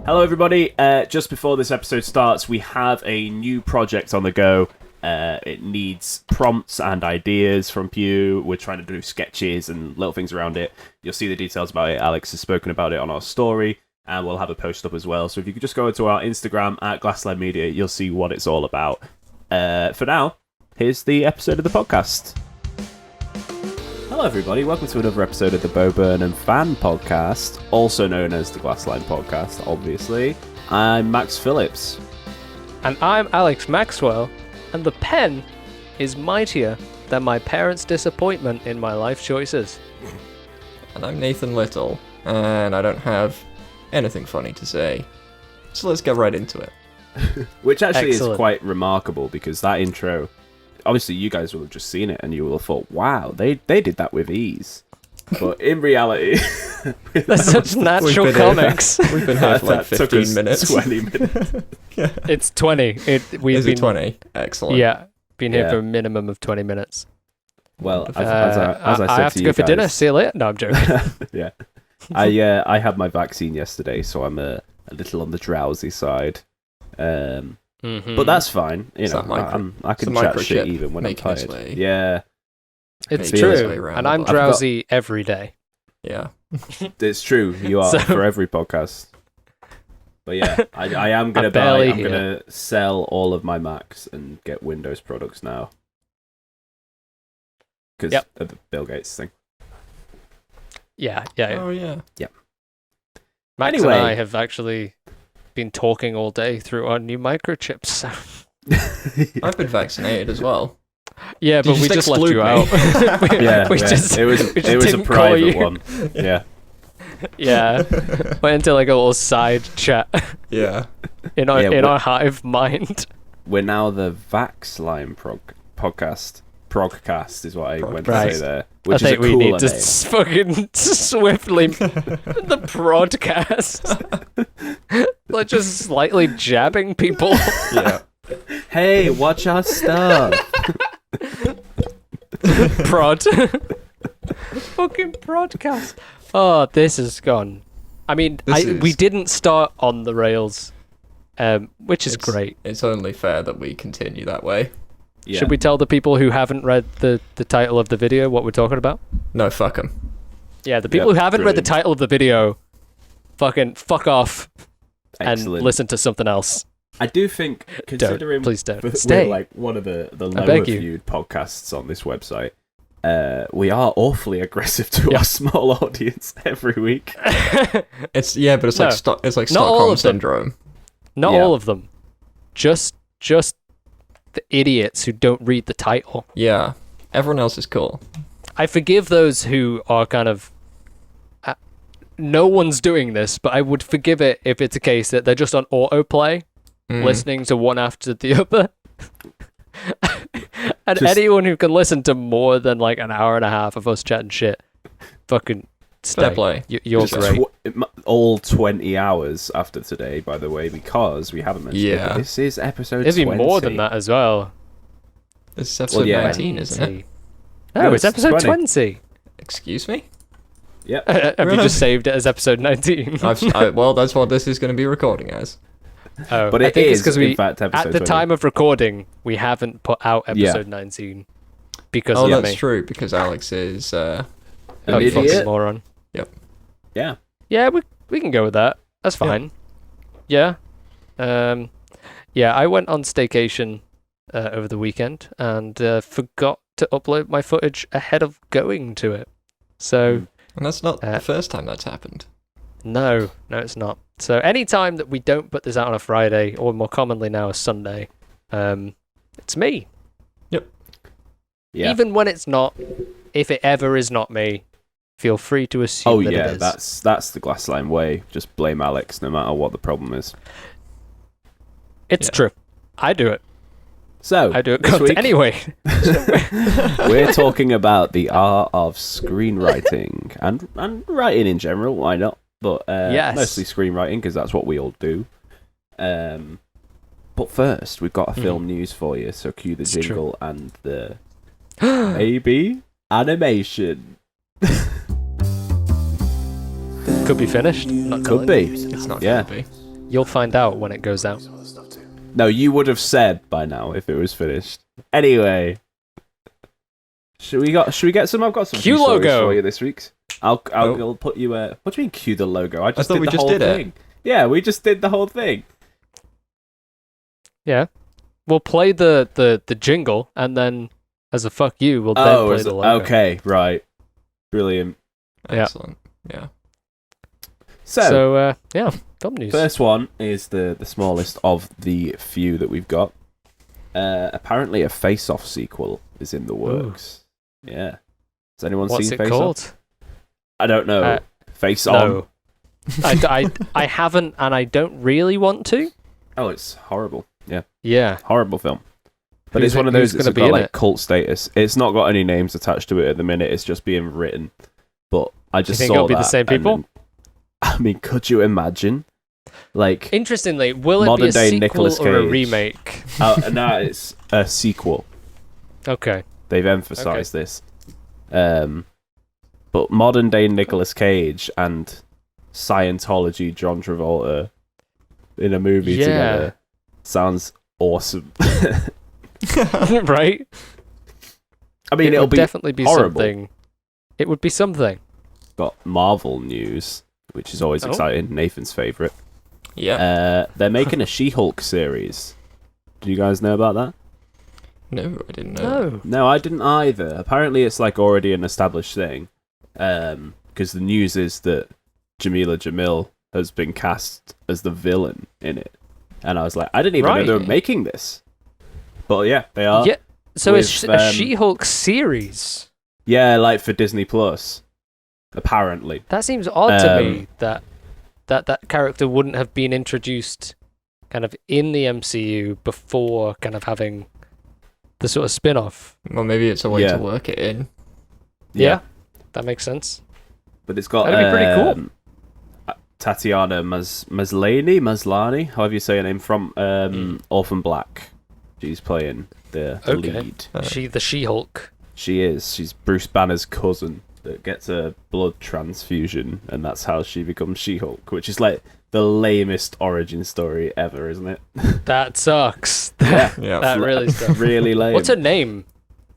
Hello, everybody. Just before this episode starts, we have a new project on the go. It needs prompts and ideas from you. We're trying to do sketches and little things around it. You'll see the details about it. Alex has spoken about it on our story, and we'll have a post up as well. So if you could just go into our Instagram at Glassline Media, you'll see what it's all about. For now, here's the episode of the podcast. Hello, everybody. Welcome to another episode of the Bo Burnham Fan Podcast, also known as the Glassline Podcast, obviously. I'm Max Phillips. And I'm Alex Maxwell, and the pen is mightier than my parents' disappointment in my life choices. And I'm Nathan Little, and I don't have anything funny to say. So let's get right into it. Which actually Excellent. is quite remarkable, because that intro, obviously you guys will have just seen it and you will have thought, wow, they did that with ease. But in reality... That's such natural comics. We've been here for like that took 15 us minutes. 20 minutes. Yeah. It's 20. Is it 20? Excellent. Yeah, been here Yeah. for a minimum of 20 minutes. Well, as I I said have to you go for guys, dinner. See you later. No, I'm joking. yeah. I had my vaccine yesterday, so I'm a little on the drowsy side. But that's fine. You It's know, that I can it's a chat shit microchip even when I'm making its tired. way. Yeah, It's Maybe it's way true. around, And I'm but- drowsy every day. Yeah. it's true. You are So- for every podcast. But yeah, I am gonna I'm barely I'm gonna sell all of my Macs and get Windows products now. Because Yep. of the Bill Gates thing. Yeah. Oh, yeah. Max Anyway. and I have actually been talking all day through our new microchips. I've been vaccinated as well. Yeah, Did but you we just just left exclude you me? out. Yeah, we yeah. just it was we just it was a didn't call private you. one. Yeah. Yeah, went into like a little side chat Yeah. in our Yeah, our hive mind. We're now the Vaxline podcast. Progcast is what I went to Right. say there. I Which is a think we cooler need to name. fucking swiftly the broadcast. Like just slightly jabbing people. Yeah. Hey, watch our stuff. Prod. Fucking broadcast. Oh, this has gone. I mean, we didn't start on the rails, which is great. It's only fair that we continue that way. Yeah. Should we tell the people who haven't read the title of the video what we're talking about? No, fuck them. Yeah, the people Yep, who haven't read the brilliant. title of the video, fucking fuck off Excellent. and listen to something else. I do think, considering Please don't. we're Stay. like one of the I lower beg you. viewed podcasts on this website, we are awfully aggressive to Yeah. our small audience every week. It's but it's No, like not all Stockholm of them. syndrome. Not Yeah. all of them. Just the idiots who don't read the title. Yeah. Everyone else is cool. I forgive those who are kind of... no one's doing this, but I would forgive it if it's a case that they're just on autoplay, listening to one after the other. And Just- anyone who can listen to more than like an hour and a half of us chatting shit, fucking stay. Fair play. You're Just great. all 20 hours after today, by the way, because we haven't mentioned it. Yeah. But this is episode It'd be 20. more than that as well. This is episode yeah. 19, isn't it? No, No, it's it's episode 20. 20. Excuse me? Yep. Have you Really? just saved it as episode 19? Well, that's what this is going to be recording as. Oh, But I it think it's is, because in we, fact, episode at the 20. time of recording, we haven't put out Yeah. episode 19 because Oh, of that's me. true, because Alex is... Oh, An you idiot. fucking moron. Yeah. Yeah, we can go with that. That's fine. Yeah. Yeah, I went on staycation over the weekend and forgot to upload my footage ahead of going to it. So, And that's not the first time that's happened. no, it's not. So anytime that we don't put this out on a Friday, or more commonly now a Sunday, it's me. Yeah. Even when it's not, if it ever is not me, feel free to assume Oh that yeah, it is. that's the Glassline way. Just blame Alex no matter what the problem is. It's Yeah. true. I do it. So I do it. this week, Anyway, we're talking about the art of screenwriting and writing in general. Why not? But Yes. mostly screenwriting because that's what we all do. But first, we've got a film news for you. So cue the It's true. jingle and the maybe animation. could be finished. Not Could telling be. you. It's not Yeah. gonna be. You'll find out when it goes out. No, you would have said by now if it was finished. Anyway, should we get some? I've got some Cue few stories logo. for you this week. I'll put you. What do you mean cue the logo? I just thought did we the just whole did it. thing. Yeah, we just did the whole thing. Yeah. We'll play the jingle, and then as a fuck you, we'll then play the logo. okay, right, brilliant. Yeah. Excellent. Yeah. So, yeah, film news. first one is the smallest of the few that we've got. Apparently, a Face Off sequel is in the works. Yeah. Has anyone What's seen it Face called? Off? I don't know. Face On. No. I haven't, and I don't really want to. Oh, it's horrible. Yeah, Yeah. horrible film. But Who's it's one of it- those who's that's gonna be got in like it? cult status. It's not got any names attached to it at the minute. It's just being written. But I just think saw it'll be the that same and people? then- I mean, could you imagine? Like, Interestingly, will it Modern be a day sequel Nicolas or a Cage. remake? no, it's a sequel. Okay. They've emphasised this. But modern day Nicolas Cage and Scientology John Travolta in a movie Yeah. together sounds awesome. Right? I mean, it it'll would be definitely be horrible. something. It would be something. Got Marvel news, which is always Oh. exciting. Nathan's favourite. Yeah. They're making a She-Hulk series. Do you guys know about that? No, I didn't know. No. No, I didn't either. Apparently, it's like already an established thing. Because the news is that Jamila Jamil has been cast as the villain in it, and I was like, I didn't even know they were Right. making this. But yeah, they are. Yeah. So it's with, a She-Hulk series. Yeah, like for Disney Plus. Apparently. That seems odd to me that character wouldn't have been introduced kind of in the MCU before kind of having the sort of spin-off. Well, maybe it's a way Yeah. to work it in. Yeah. That makes sense. But it's got That'd be pretty cool. Tatiana Maslany, however you say her name, from Orphan Black. She's playing the Okay. lead. The She-Hulk. She is. She's Bruce Banner's cousin that gets a blood transfusion, and that's how she becomes She-Hulk, which is like the lamest origin story ever, isn't it? That sucks. Yeah, Yeah. That really sucks. really lame. What's her name?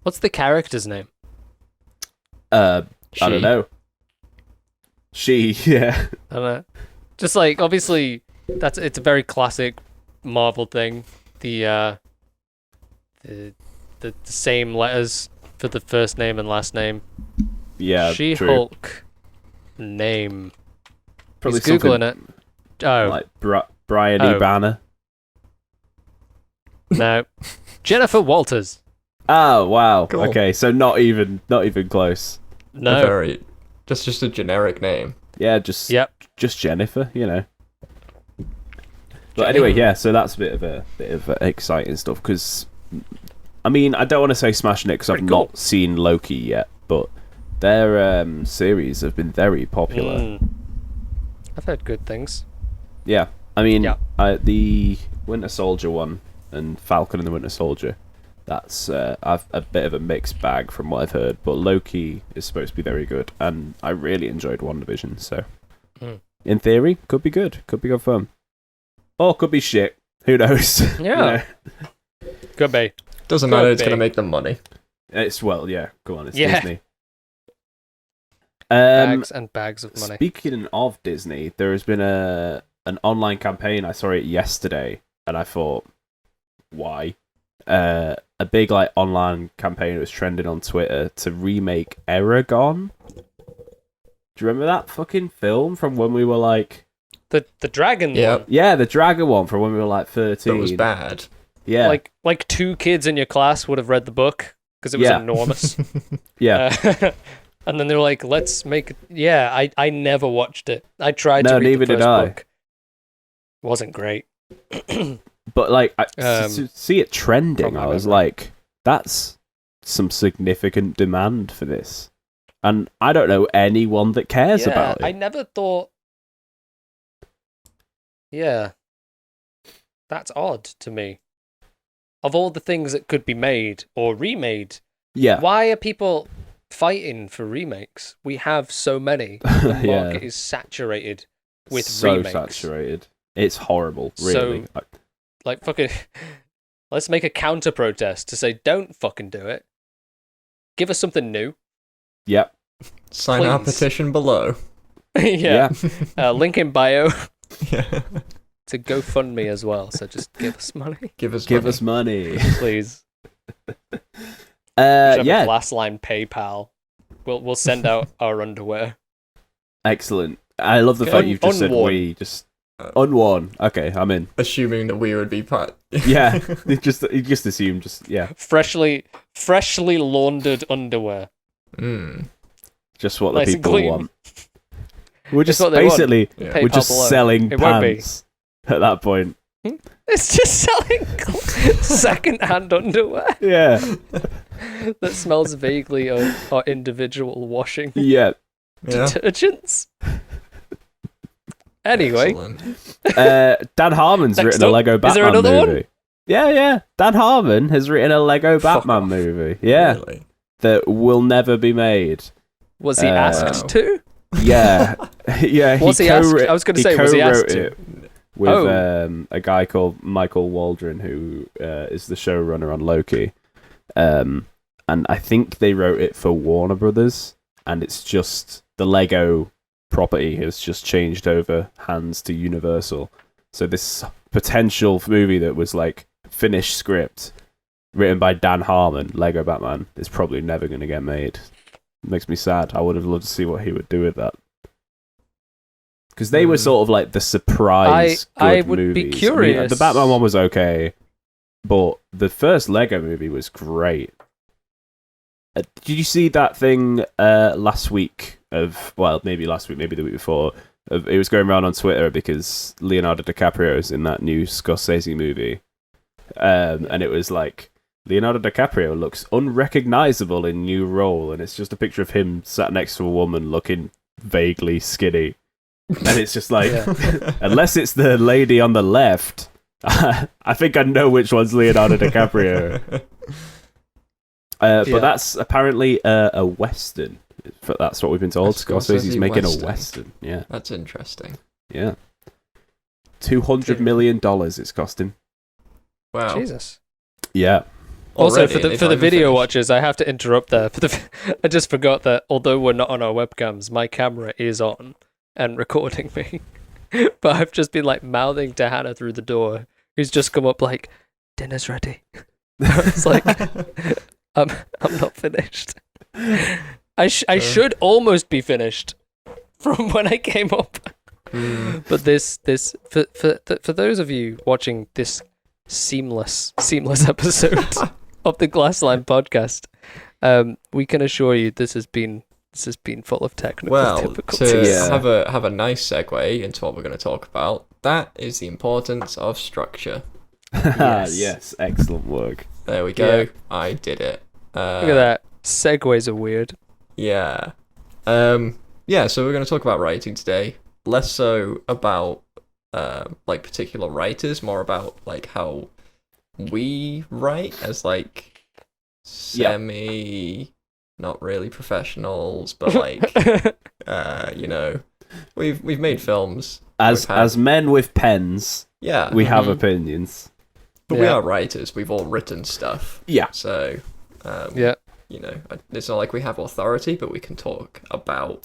What's the character's name? I She. don't know. She, yeah. I don't know. Just like obviously it's a very classic Marvel thing. The same letters for the first name and last name. Yeah, true. She-Hulk name. Probably He's googling it. Oh like Brian E. Oh. Banner. no, Jennifer Walters. Oh wow. Cool. Okay, so not even close. No. Just a generic name. Yeah, just Yep. just Jennifer, you know. But anyway, yeah. So that's a bit of exciting stuff because, I mean, I don't want to say smashing it because I've Pretty cool. not seen Loki yet, but their series have been very popular. I've heard good things. Yeah, I mean, Yeah. the Winter Soldier one and Falcon and the Winter Soldier. That's I've a bit of a mixed bag from what I've heard, but Loki is supposed to be very good, and I really enjoyed WandaVision. So, in theory, could be good, could be good fun, or could be shit. Who knows? You Yeah. know? Could be. Doesn't Could matter, it's be. going to make them money. It's yeah. Go on, it's Yeah. Disney. Bags and bags of money. Speaking of Disney, there has been an online campaign. I saw it yesterday, and I thought, why? A big like online campaign was trending on Twitter to remake Eragon. Do you remember that fucking film from when we were like? The dragon Yeah. one. Yeah, the dragon one from when we were like 13. That was bad. Yeah, Like 2 kids in your class would have read the book because it was Yeah. enormous. yeah. And then they were like, let's make it. Yeah, I never watched it. I tried to No, read neither the did first I. book. Wasn't great. But like, Um, to see it trending, from my I was memory. like, that's some significant demand for this. And I don't know anyone that cares about it. I never thought. Yeah. That's odd to me. Of all the things that could be made or remade, Yeah. why are people fighting for remakes. We have so many. The Yeah. market is saturated with so remakes. saturated. It's horrible, really. Like, fucking, let's make a counter protest to say, don't fucking do it. Give us something new. Yep. Sign our Please. petition below. Yeah. Link in bio Yeah. to GoFundMe as well. So just give us money, Give us Give money. us money. please. Have Yeah. a Glass Line PayPal. We'll send out our underwear. Excellent. I love the fact you've just said Unworn. we. Just unworn. Okay, I'm in. Assuming that we would be part. Yeah. you just assume. Freshly laundered underwear. Just what the Nice and people clean. want. We're just what they want. basically Yeah. PayPal we're just below. selling It won't be. pants at that point. It's just selling second-hand underwear Yeah. that smells vaguely of our individual washing Yeah. Yeah. detergents. Anyway, Excellent. Dan Harmon's Next written a up, Lego is there Batman another one? movie. Yeah. Dan Harmon has written a Lego Fuck Batman off. movie. Yeah. Really? That will never be made. was he Wow. asked to? Yeah. Yeah. Was he asked? I was going to say, was he asked co-wrote to? it with Oh. a guy called Michael Waldron, who is the showrunner on Loki. And I think they wrote it for Warner Brothers, and it's just the Lego property has just changed over hands to Universal. So this potential movie that was like finished script written by Dan Harmon, Lego Batman, is probably never going to get made. It makes me sad. I would have loved to see what he would do with that. Because they were sort of like the surprise I good would be movies. I mean, curious. the Batman one was okay, but the first Lego movie was great. Did you see that thing last week? Maybe last week, maybe the week before. It was going around on Twitter because Leonardo DiCaprio is in that new Scorsese movie, and it was like Leonardo DiCaprio looks unrecognizable in new role, and it's just a picture of him sat next to a woman looking vaguely skinny, and it's just like, unless it's the lady on the left, I think I know which one's Leonardo DiCaprio. Yeah. But that's apparently a western. That's what we've been told. A Scorsese's Scorsese making western. a western. Yeah, That's interesting. yeah. $200 million it's costing. Wow. Jesus. Yeah. Also, Already, for and the they've for not the even video finished. watchers, I have to interrupt there. I just forgot that although we're not on our webcams, my camera is on and recording me. But I've just been like mouthing to Hannah through the door, who's just come up like, "Dinner's ready." It's like, I'm not finished. I should almost be finished from when I came up. But this for those of you watching this seamless episode of the Glassline podcast, we can assure you this has been full of technical Well, difficulties. to Yeah. have a nice segue into what we're going to talk about, that is the importance of structure. Yes. Yes, excellent work. There we go. Yeah. I did it. Look at that. Segues are weird. Yeah. Yeah, so we're going to talk about writing today. Less so about like particular writers, more about like how we write as like semi not really professionals, but like you know, we've made films. As We've had- as men with pens, Yeah. we have Mhm. opinions. But we Yeah. are writers. We've all written stuff. Yeah. So Yeah. you know, it's not like we have authority, but we can talk about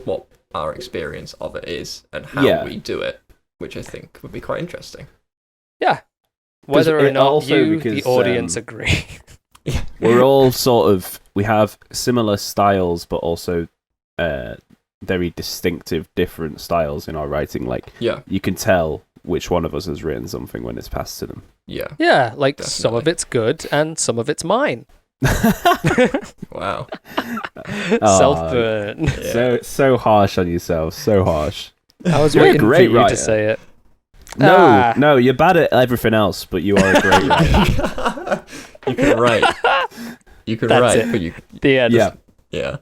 what our experience of it is and how Yeah. we do it, which I think would be quite interesting. Yeah. Whether or it not also you, because, the audience, agree. We're all we have similar styles, but also very distinctive, different styles in our writing. Like, Yeah, you can tell which one of us has written something when it's passed to them. yeah. Yeah, like some of Definitely. it's good and some of it's mine. Wow. Self burn. Yeah. So harsh on yourself. So harsh. I was You're a waiting for great you writer. to say it. No, Ah. no, you're bad at everything else, but you are a great writer. You can write. You can That's write, it. but you. The end. Yeah. Yeah.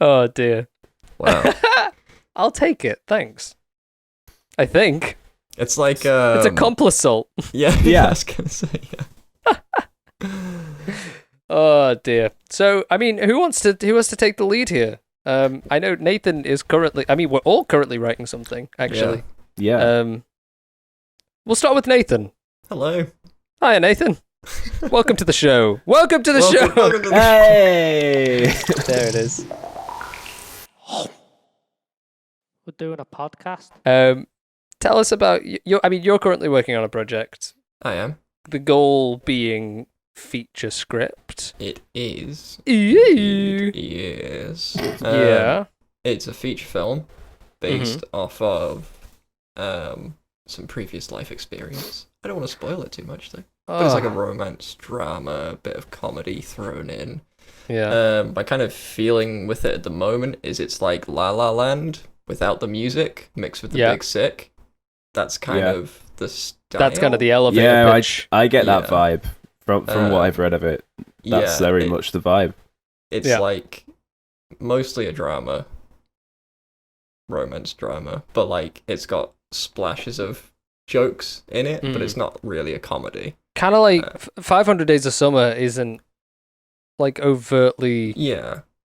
Oh dear. Wow. I'll take it. Thanks. I think It's like it's a complisalt. Yeah. Yeah. I was gonna say. Yeah. Oh dear. So, I mean, who wants to take the lead here? I know Nathan is currently. I mean, we're all currently writing something. Actually. Yeah. We'll start with Nathan. Hello. Hiya, Nathan. Welcome to the show. Welcome to the show. Welcome to the Hey! There it is. We're doing a podcast. Tell us about your. I mean, you're currently working on a project. I am. The goal being feature script. It is. Ew. Yes. Yeah. It's a feature film based off of some previous life experience. I don't want to spoil it too much though. But it's like a romance drama, a bit of comedy thrown in. Yeah. My kind of feeling with it at the moment is it's like La La Land without the music mixed with the Big Sick. That's kind of the style. That's kind of the elevator Yeah, pitch. I get that Yeah. vibe from what I've read of it. That's very much the vibe. It's like mostly a drama, romance drama, but like it's got splashes of jokes in it, but it's not really a comedy. Kind of like 500 Days of Summer isn't like overtly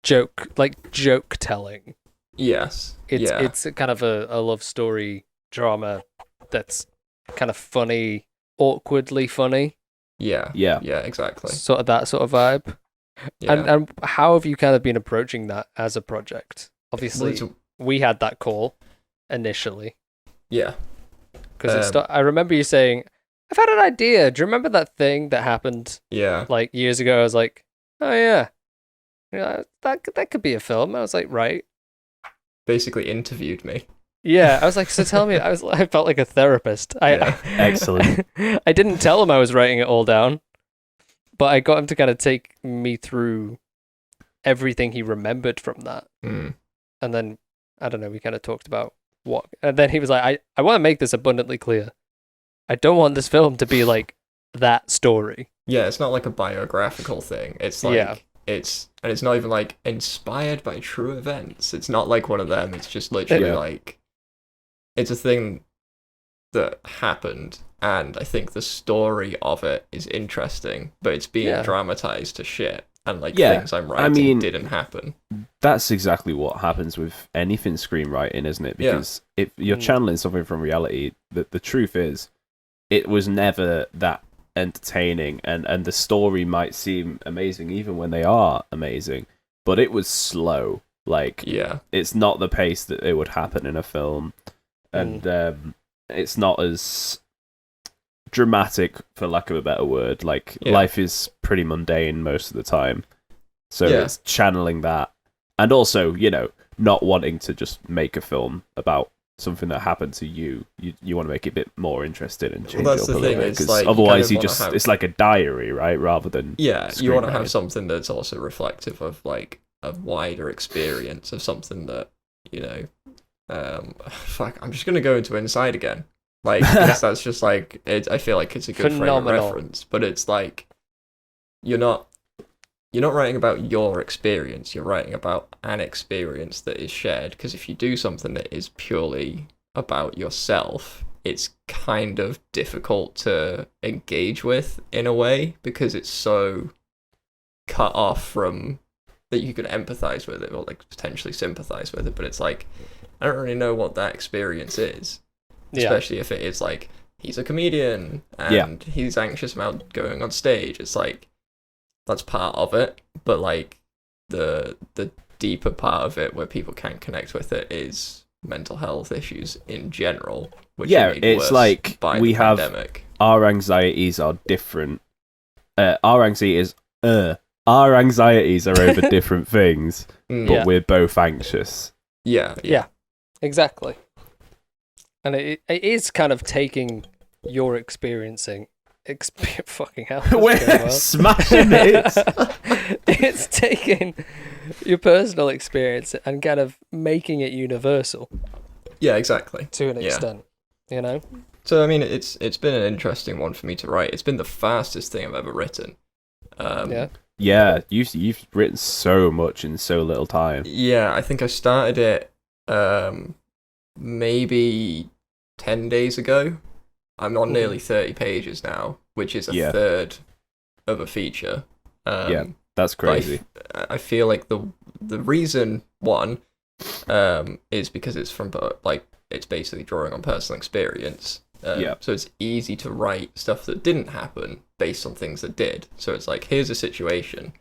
joke telling. Yes. It's a kind of a love story drama that's kind of funny, awkwardly funny. Yeah, exactly. Sort of that sort of vibe. Yeah. And how have you kind of been approaching that as a project? Obviously, we had that call initially. Yeah. Because I remember you saying, I've had an idea. Do you remember that thing that happened like years ago? I was like, oh yeah. That could be a film. I was like, right. Basically interviewed me. Yeah, I was like, so tell me. I felt like a therapist. Excellent. I didn't tell him I was writing it all down, but I got him to kind of take me through everything he remembered from that. Mm. And then, I don't know, we kind of talked about what, and then he was like, I want to make this abundantly clear. I don't want this film to be like that story. Yeah, it's not like a biographical thing. It's like, it's not even like inspired by true events. It's not like one of them. It's just literally like, it's a thing that happened, and I think the story of it is interesting, but it's being dramatized to shit, and like things I'm writing didn't happen. That's exactly what happens with anything screenwriting, isn't it? Because if you're channeling something from reality, the truth is, it was never that entertaining, and the story might seem amazing even when they are amazing, but it was slow. Like, it's not the pace that it would happen in a film. And it's not as dramatic, for lack of a better word. Like, life is pretty mundane most of the time. So it's channeling that. And also, not wanting to just make a film about something that happened to you. You want to make it a bit more interesting and change it up a little bit. Because otherwise it's like a diary, right? Rather than... Yeah, you want to have something that's also reflective of, like, a wider experience of something that, fuck, I'm just gonna go into Inside again. Like, because that's just like I feel like it's a good frame of reference, but it's like you're not writing about your experience. You're writing about an experience that is shared. Because if you do something that is purely about yourself, it's kind of difficult to engage with in a way because it's so cut off from that you can empathize with it or like potentially sympathize with it. But it's like, I don't really know what that experience is, especially if it is like he's a comedian and he's anxious about going on stage. It's like that's part of it, but like the deeper part of it where people can connect with it is mental health issues in general. Which it's like we have our anxieties are different. Our anxieties are over different things, but we're both anxious. Yeah. Exactly. And it is kind of taking your experiencing... fucking hell. We're smashing it! It's taking your personal experience and kind of making it universal. Yeah, exactly. To an extent, So, I mean, it's been an interesting one for me to write. It's been the fastest thing I've ever written. Yeah, you've written so much in so little time. Yeah, I think I started it maybe 10 days ago. I'm on nearly 30 pages now, which is a third of a feature. That's crazy. I feel like the reason one is because it's from it's basically drawing on personal experience. So it's easy to write stuff that didn't happen based on things that did. So it's like, here's a situation.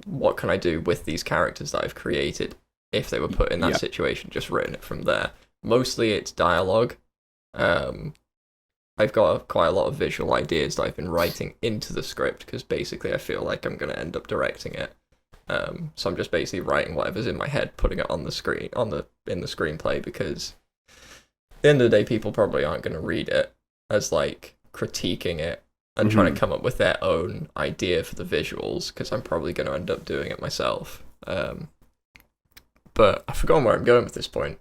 What can I do with these characters that I've created if they were put in that situation? Just written it from there. Mostly it's dialogue. I've got quite a lot of visual ideas that I've been writing into the script because basically I feel like I'm going to end up directing it. So I'm just basically writing whatever's in my head, putting it on the screen, in the screenplay, because at the end of the day, people probably aren't going to read it as like critiquing it and trying to come up with their own idea for the visuals, because I'm probably going to end up doing it myself. But I've forgotten where I'm going with this point.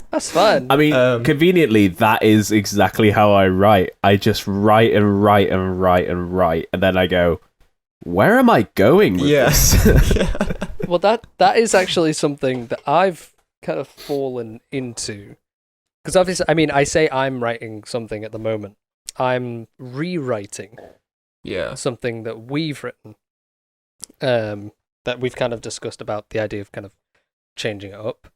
That's fun. I mean, conveniently, that is exactly how I write. I just write and write and write and write, and then I go, where am I going with this? Well, that is actually something that I've kind of fallen into. Because obviously, I mean, I say I'm writing something at the moment. I'm rewriting something that we've written. That we've kind of discussed about the idea of kind of changing it up.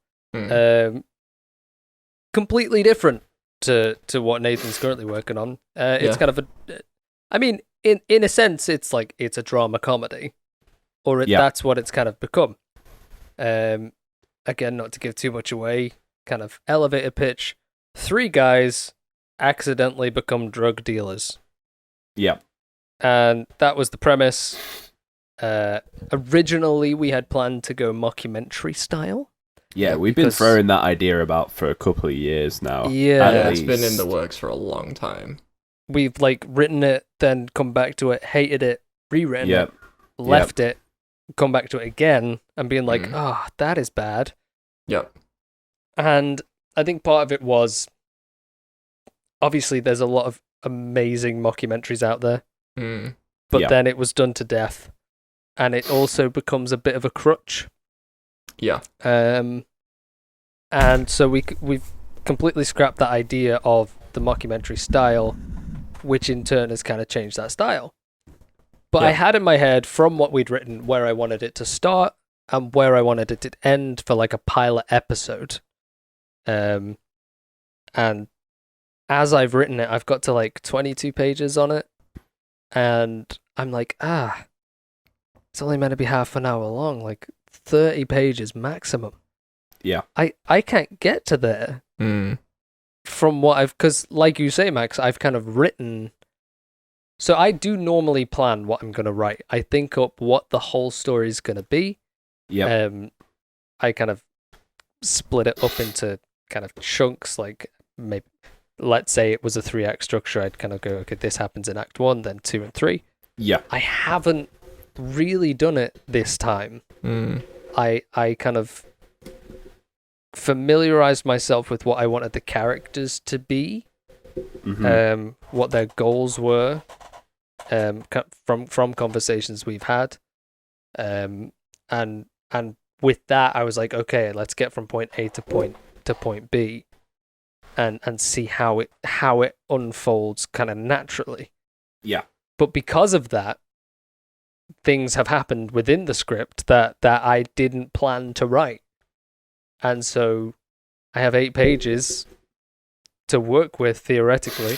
Completely different to what Nathan's currently working on. It's kind of I mean, in a sense, it's like it's a drama comedy, or that's what it's kind of become. Again, not to give too much away, kind of elevator pitch: 3 guys accidentally become drug dealers. Yeah, and that was the premise. Originally, we had planned to go mockumentary style. Yeah, we've been throwing that idea about for a couple of years now. Yeah, it's been in the works for a long time. We've like written it, then come back to it, hated it, rewritten it, left it, come back to it again, and being like, that is bad. Yep. And I think part of it was, obviously, there's a lot of amazing mockumentaries out there, but then it was done to death, and it also becomes a bit of a crutch. Yeah. And so we've completely scrapped that idea of the mockumentary style, which in turn has kind of changed that style. But I had in my head, from what we'd written, where I wanted it to start and where I wanted it to end for like a pilot episode. And as I've written it, I've got to like 22 pages on it, and I'm like, it's only meant to be half an hour long, like 30 pages maximum. Yeah. I can't get to there from what because like you say, Max, I've kind of written. So I do normally plan what I'm going to write. I think up what the whole story is going to be. Yeah. I kind of split it up into kind of chunks, like maybe, let's say it was a 3-act structure. I'd kind of go, okay, this happens in Act 1, then 2 and 3. Yeah. I haven't really done it this time. I kind of familiarized myself with what I wanted the characters to be, what their goals were, from conversations we've had, and with that I was like, okay, let's get from point A to point B, and see how it unfolds kind of naturally. Yeah. But because of that, things have happened within the script that I didn't plan to write. And so I have 8 pages to work with theoretically.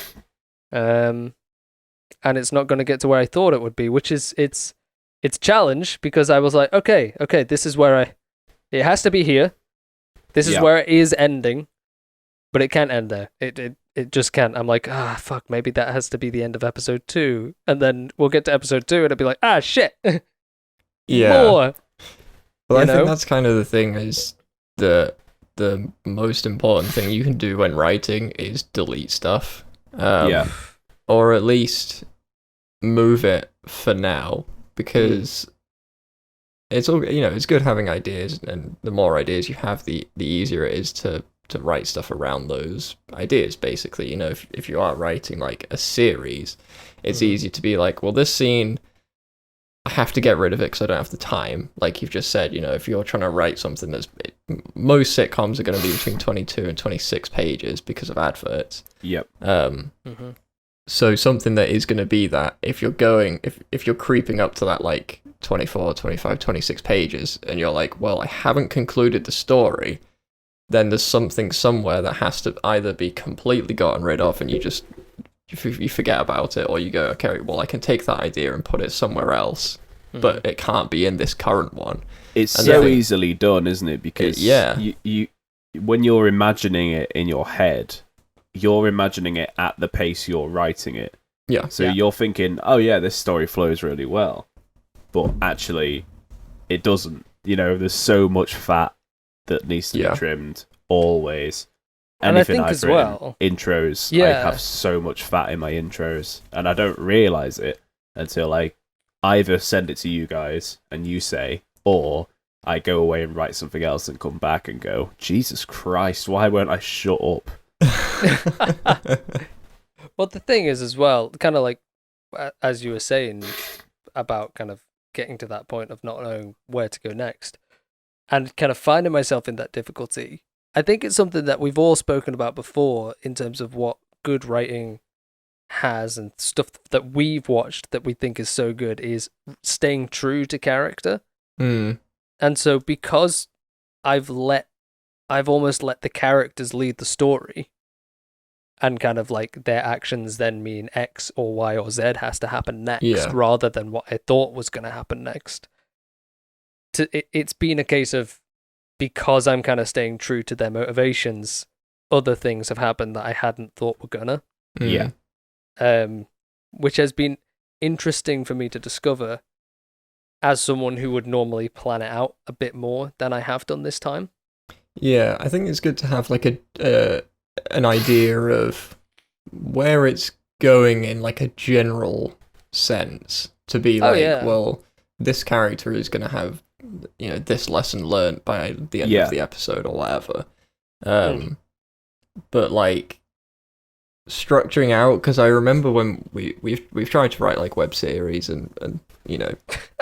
And it's not going to get to where I thought it would be, which is it's a challenge, because I was like, okay, this is where it has to be here. This is where it is ending, but it can't end there. It just can't. I'm like, fuck, maybe that has to be the end of episode 2. And then we'll get to episode 2 and it'll be like, shit. Yeah. More. Well, I think that's kind of the thing, is the most important thing you can do when writing is delete stuff. Or at least move it for now, because it's all, it's good having ideas, and the more ideas you have, the easier it is to write stuff around those ideas, basically. If you are writing like a series, it's easy to be like, well, this scene, I have to get rid of it because I don't have the time. Like you've just said, if you're trying to write something most sitcoms are going to be between 22 and 26 pages because of adverts. Yep. So something that is going to be that if you're creeping up to that like 24, 25, 26 pages and you're like, well, I haven't concluded the story, then there's something somewhere that has to either be completely gotten rid of and you forget about it, or you go, okay, well, I can take that idea and put it somewhere else, but it can't be in this current one. It's And so yeah. easily done, isn't it? Because you when you're imagining it in your head, you're imagining it at the pace you're writing it. Yeah. So you're thinking, oh yeah, this story flows really well. But actually, it doesn't. There's so much fat that needs to be trimmed, always. And I think I've as written, well, intros, I have so much fat in my intros, and I don't realise it until I either send it to you guys and you say, or I go away and write something else and come back and go, Jesus Christ, why won't I shut up? Well, the thing is as well, kind of like as you were saying about kind of getting to that point of not knowing where to go next and kind of finding myself in that difficulty. I think it's something that we've all spoken about before in terms of what good writing has and stuff that we've watched that we think is so good is staying true to character. Mm. And so because I've almost let the characters lead the story and kind of like their actions then mean X or Y or Z has to happen next rather than what I thought was going to happen next. It's been a case of, because I'm kind of staying true to their motivations, other things have happened that I hadn't thought were gonna. Yeah. Which has been interesting for me to discover as someone who would normally plan it out a bit more than I have done this time. Yeah, I think it's good to have like an idea of where it's going in like a general sense, to be like, well, this character is going to have this lesson learned by the end of the episode or whatever. But like structuring out, because I remember when we've tried to write like web series and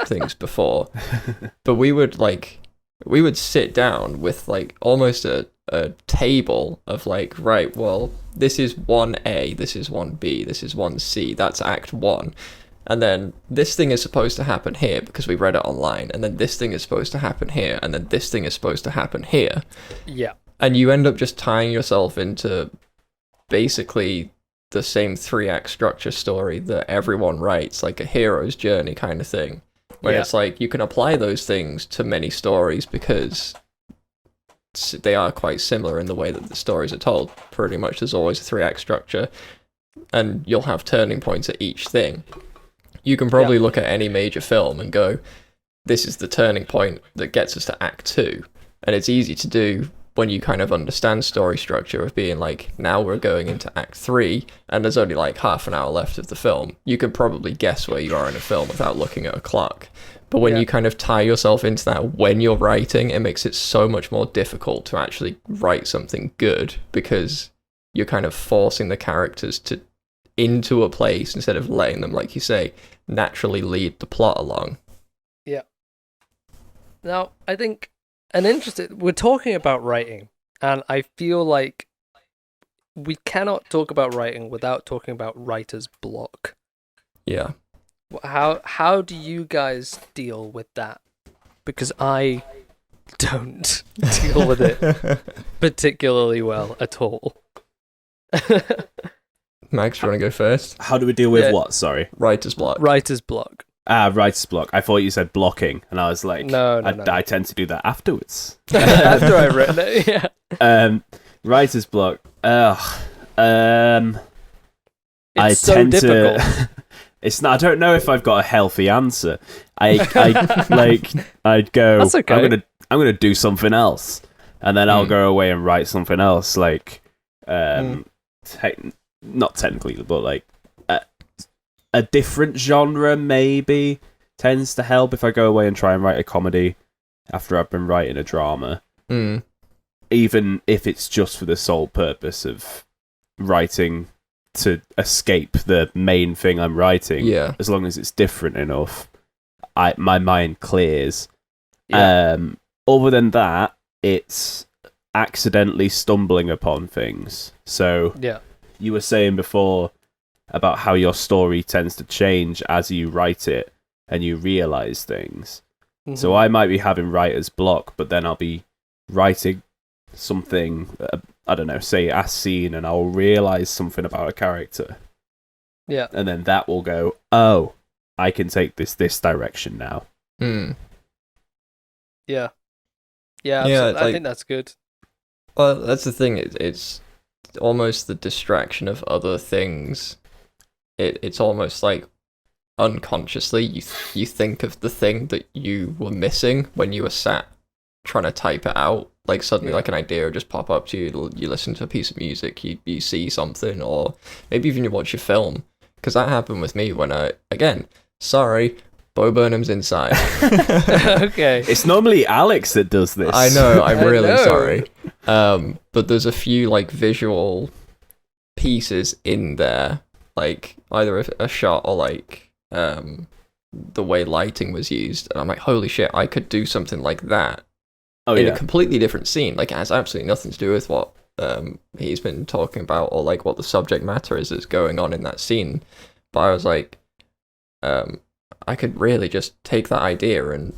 things before, but we would sit down with like almost a table of like, right, well, this is 1A, this is 1B, this is 1C, that's Act 1. And then this thing is supposed to happen here because we read it online. And then this thing is supposed to happen here. And then this thing is supposed to happen here. Yeah. And you end up just tying yourself into basically the same 3-act structure story that everyone writes, like a hero's journey kind of thing. Where it's like you can apply those things to many stories because they are quite similar in the way that the stories are told. Pretty much there's always a 3-act structure. And you'll have turning points at each thing. You can probably look at any major film and go, this is the turning point that gets us to Act 2. And it's easy to do when you kind of understand story structure of being like, now we're going into Act 3, and there's only like half an hour left of the film. You can probably guess where you are in a film without looking at a clock. But when you kind of tie yourself into that when you're writing, it makes it so much more difficult to actually write something good because you're kind of forcing the characters into a place instead of letting them, like you say, naturally lead the plot along. Yeah. Now, I think we're talking about writing, and I feel like we cannot talk about writing without talking about writer's block. Yeah. How do you guys deal with that? Because I don't deal with it particularly well at all. Max, do you want to go first? How do we deal with what? Sorry. Writer's block. Writer's block. Writer's block. I thought you said blocking, and I was like, no. I tend to do that afterwards. After I've written it, yeah. Writer's block. It's I so tend difficult. to. It's not. I don't know if I've got a healthy answer. I'd go. That's okay. I'm gonna do something else, and then I'll go away and write something else. Like, not technically, but like a different genre maybe tends to help if I go away and try and write a comedy after I've been writing a drama. Even if it's just for the sole purpose of writing to escape the main thing I'm writing. Yeah. As long as it's different enough, my mind clears. Yeah. Other than that, it's accidentally stumbling upon things. So Yeah. you were saying before, about how your story tends to change as you write it and you realize things. So I might be having writer's block, but then I'll be writing something, I don't know, say a scene, and I'll realize something about a character. Yeah. And then that will go, oh, I can take this direction now. Hmm. Yeah. Yeah, Yeah, absolutely. I like- think that's good. Well, that's the thing. It's almost the distraction of other things. It's almost like unconsciously you think of the thing that you were missing when you were sat trying to type it out. Like suddenly, like an idea will just pop up to you. You listen to a piece of music, you see something, or maybe even you watch a film. Because that happened with me when sorry, Bo Burnham's Inside. Okay. It's normally Alex that does this. I know, I'm I really know. sorry. But there's a few like visual pieces in there, like either a shot or like the way lighting was used, and I'm like, holy shit, I could do something like that Oh, in yeah. a completely different scene. Like it has absolutely nothing to do with what he's been talking about or like what the subject matter is that's going on in that scene. But I was like, I could really just take that idea and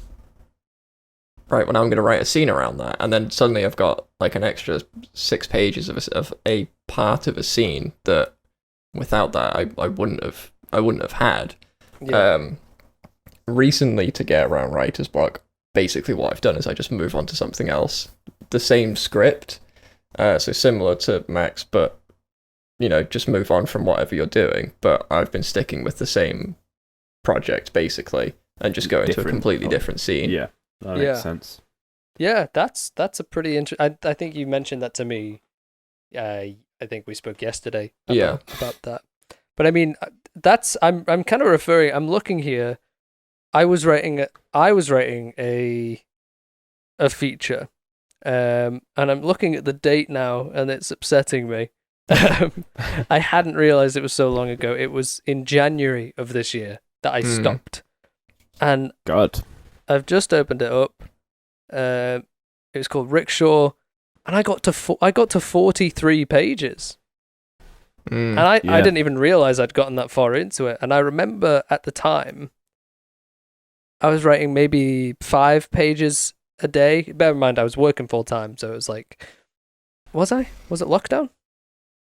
right, well, now I'm going to write a scene around that, and then suddenly I've got like an extra 6 pages of a part of a scene that without that I wouldn't have had. Yeah. Recently, to get around writer's block, basically what I've done is I just move on to something else. The same script, so similar to Max, but just move on from whatever you're doing. But I've been sticking with the same project basically, and just go into a Different- completely different scene. Yeah, that Yeah. makes sense. Yeah, that's a pretty interesting. I think you mentioned that to me. I think we spoke yesterday. About that. But I mean, I'm kind of referring. I'm looking here. I was writing a feature, and I'm looking at the date now, and it's upsetting me. I hadn't realized it was so long ago. It was in January of this year that I stopped, and God. I've just opened it up. It was called Rickshaw, and I got to 43 pages, and I Yeah. didn't even realize I'd gotten that far into it. And I remember at the time, I was writing maybe 5 pages a day. Bear in mind, I was working full time, so it was like, was it lockdown?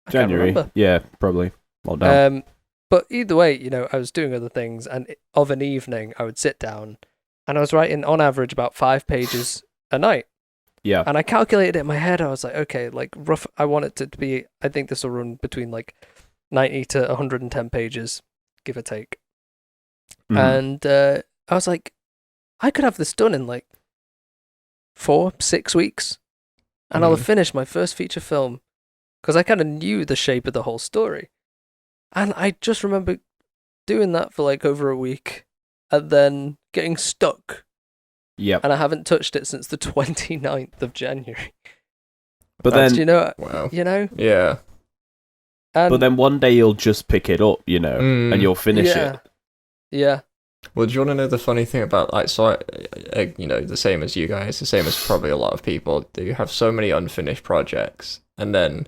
I can't January. remember. Yeah, probably. Well done. But either way, I was doing other things, and of an evening, I would sit down, and I was writing on average about 5 pages a night. Yeah. And I calculated it in my head. I was like, okay, like rough. I want it to be. I think this will run between like 90 to 110 pages, give or take. Mhm. And I was like, I could have this done in like 4-6 weeks, and I'll have finished my first feature film, because I kind of knew the shape of the whole story. And I just remember doing that for like over a week, and then getting stuck, Yep. and I haven't touched it since the 29th of January. But Do then, you know? Wow. And, but then one day you'll just pick it up, and you'll finish yeah, it. yeah, Well, do you want to know the funny thing about the same as you guys, the same as probably a lot of people, do you have so many unfinished projects, and then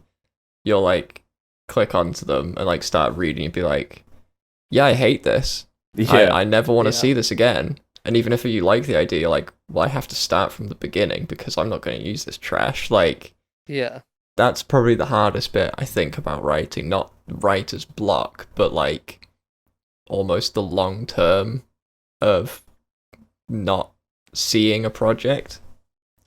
you'll like click onto them and like start reading and be like, yeah, I hate this. Yeah. I never want to Yeah. see this again. And even if you like the idea, you're like, well, I have to start from the beginning because I'm not going to use this trash. Like, yeah, that's probably the hardest bit, I think, about writing. Not writer's block, but like almost the long term of not seeing a project.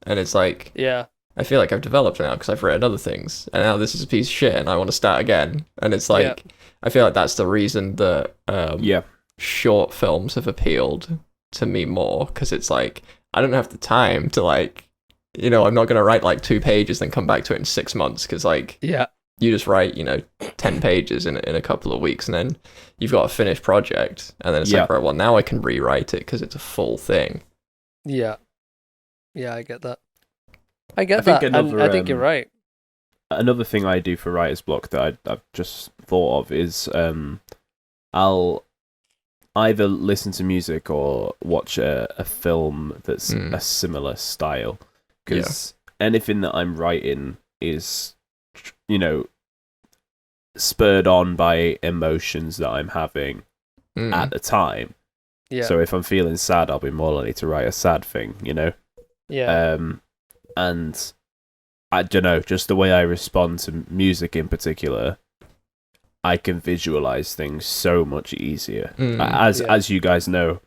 And it's like, yeah, I feel like I've developed now because I've written other things, and now this is a piece of shit, and I want to start again. And it's like, Yeah. I feel like that's the reason that Yeah. short films have appealed to me more, because it's like, I don't have the time to like, I'm not going to write like 2 pages then come back to it in 6 months, because like yeah, you just write 10 pages in a couple of weeks, and then you've got a finished project, and then it's Yeah. like, right, well, now I can rewrite it because it's a full thing. yeah. I get that. I I get think that, and another, I think you're right. Another thing I do for writer's block that I've just thought of is I'll either listen to music or watch a film that's a similar style, because anything that I'm writing is spurred on by emotions that I'm having at the time. Yeah. So if I'm feeling sad, I'll be more likely to write a sad thing, you know? Yeah. And I don't know, just the way I respond to music in particular, I can visualize things so much easier. As you guys know,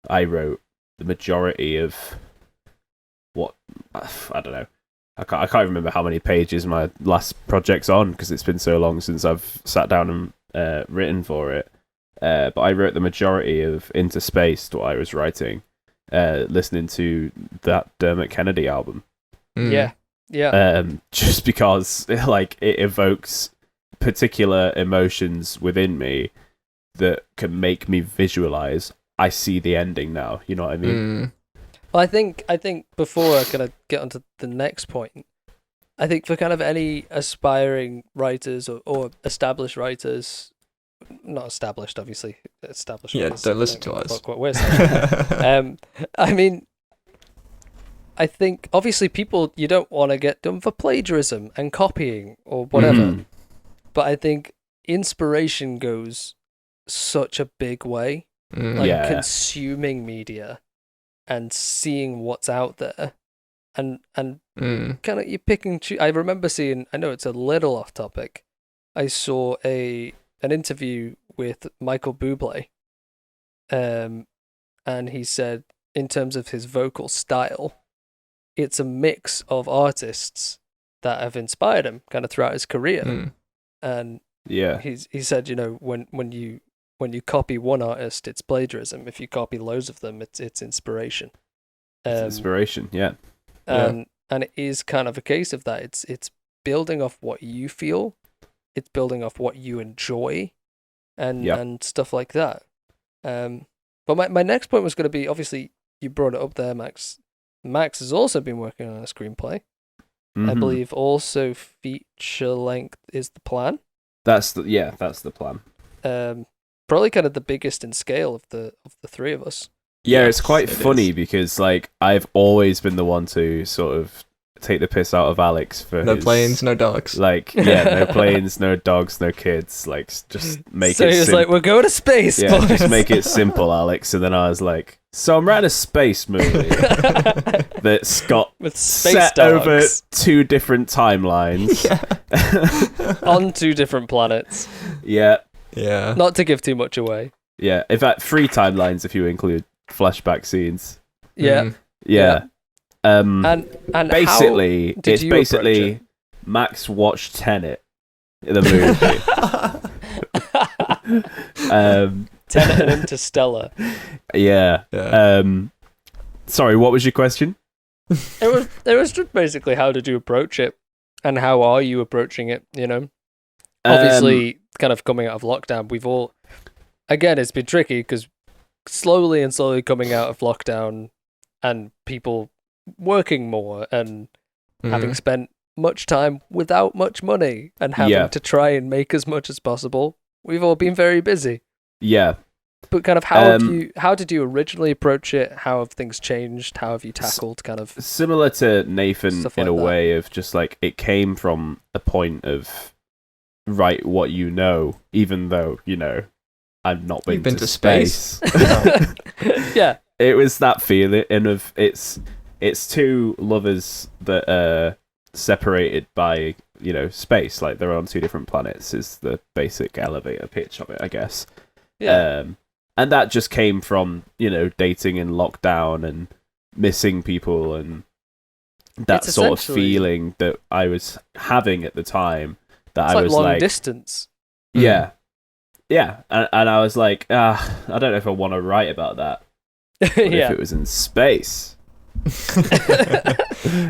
I wrote the majority of what, I don't know, I can't remember how many pages my last project's on because it's been so long since I've sat down and written for it. But I wrote the majority of Into Space, what I was writing, listening to that Dermot Kennedy album. Yeah. Just because like it evokes particular emotions within me that can make me visualize. I see the ending now. You know what I mean? Well, I think before I kind of get onto the next point, I think for kind of any aspiring writers or established writers, not established, obviously, established. Yeah, writers, don't listen to us. What we're saying. I mean, I think obviously people, you don't want to get done for plagiarism and copying or whatever, but I think inspiration goes such a big way, like consuming media and seeing what's out there, and kind of you pick and choose. I remember seeing, I know it's a little off topic, I saw an interview with Michael Bublé, and he said in terms of his vocal style, it's a mix of artists that have inspired him kind of throughout his career, and he said, you know, when you copy one artist, it's plagiarism. If you copy loads of them, it's inspiration. It's inspiration, yeah. And it is kind of a case of that. It's building off what you feel, it's building off what you enjoy, and stuff like that. But my next point was going to be, obviously you brought it up there, Max. Max has also been working on a screenplay. I believe also feature length is the plan. That's the plan. Probably kind of the biggest in scale of the three of us. Yeah, it's quite funny because like I've always been the one to sort of take the piss out of Alex for no his, planes, no dogs. Like no planes, no dogs, no kids. Like just make so it. So he was like, "We're going to space, yeah, boys." Just make it simple, Alex. And then I was like, "So I'm writing a space movie that's got with space set dogs over 2 different timelines on 2 different planets." Yeah. Not to give too much away. Yeah. In fact, 3 timelines if you include flashback scenes. Yeah. Yeah. And basically, how did it's basically Max watched Tenet, the movie. Tenet and Interstellar. Yeah. Sorry, what was your question? It was just basically how did you approach it, and how are you approaching it? You know, obviously, kind of coming out of lockdown, we've all, again, it's been tricky because slowly coming out of lockdown, and people working more and having spent much time without much money and having to try and make as much as possible. We've all been very busy. Yeah. But kind of how did you originally approach it? How have things changed? How have you tackled kind of similar to Nathan stuff in like a that? way of just like it came from a point of write what you know, even though, you know, I've not been, to space. Yeah. It was that feeling of it's 2 lovers that are separated by, you know, space, like they're on 2 different planets is the basic elevator pitch of it, I guess. Yeah. And that just came from, you know, dating in lockdown and missing people and that It's sort of essentially- feeling that I was having at the time that It's I like was long like distance. yeah. Yeah, and I was like, I don't know if I want to write about that. But if it was in space.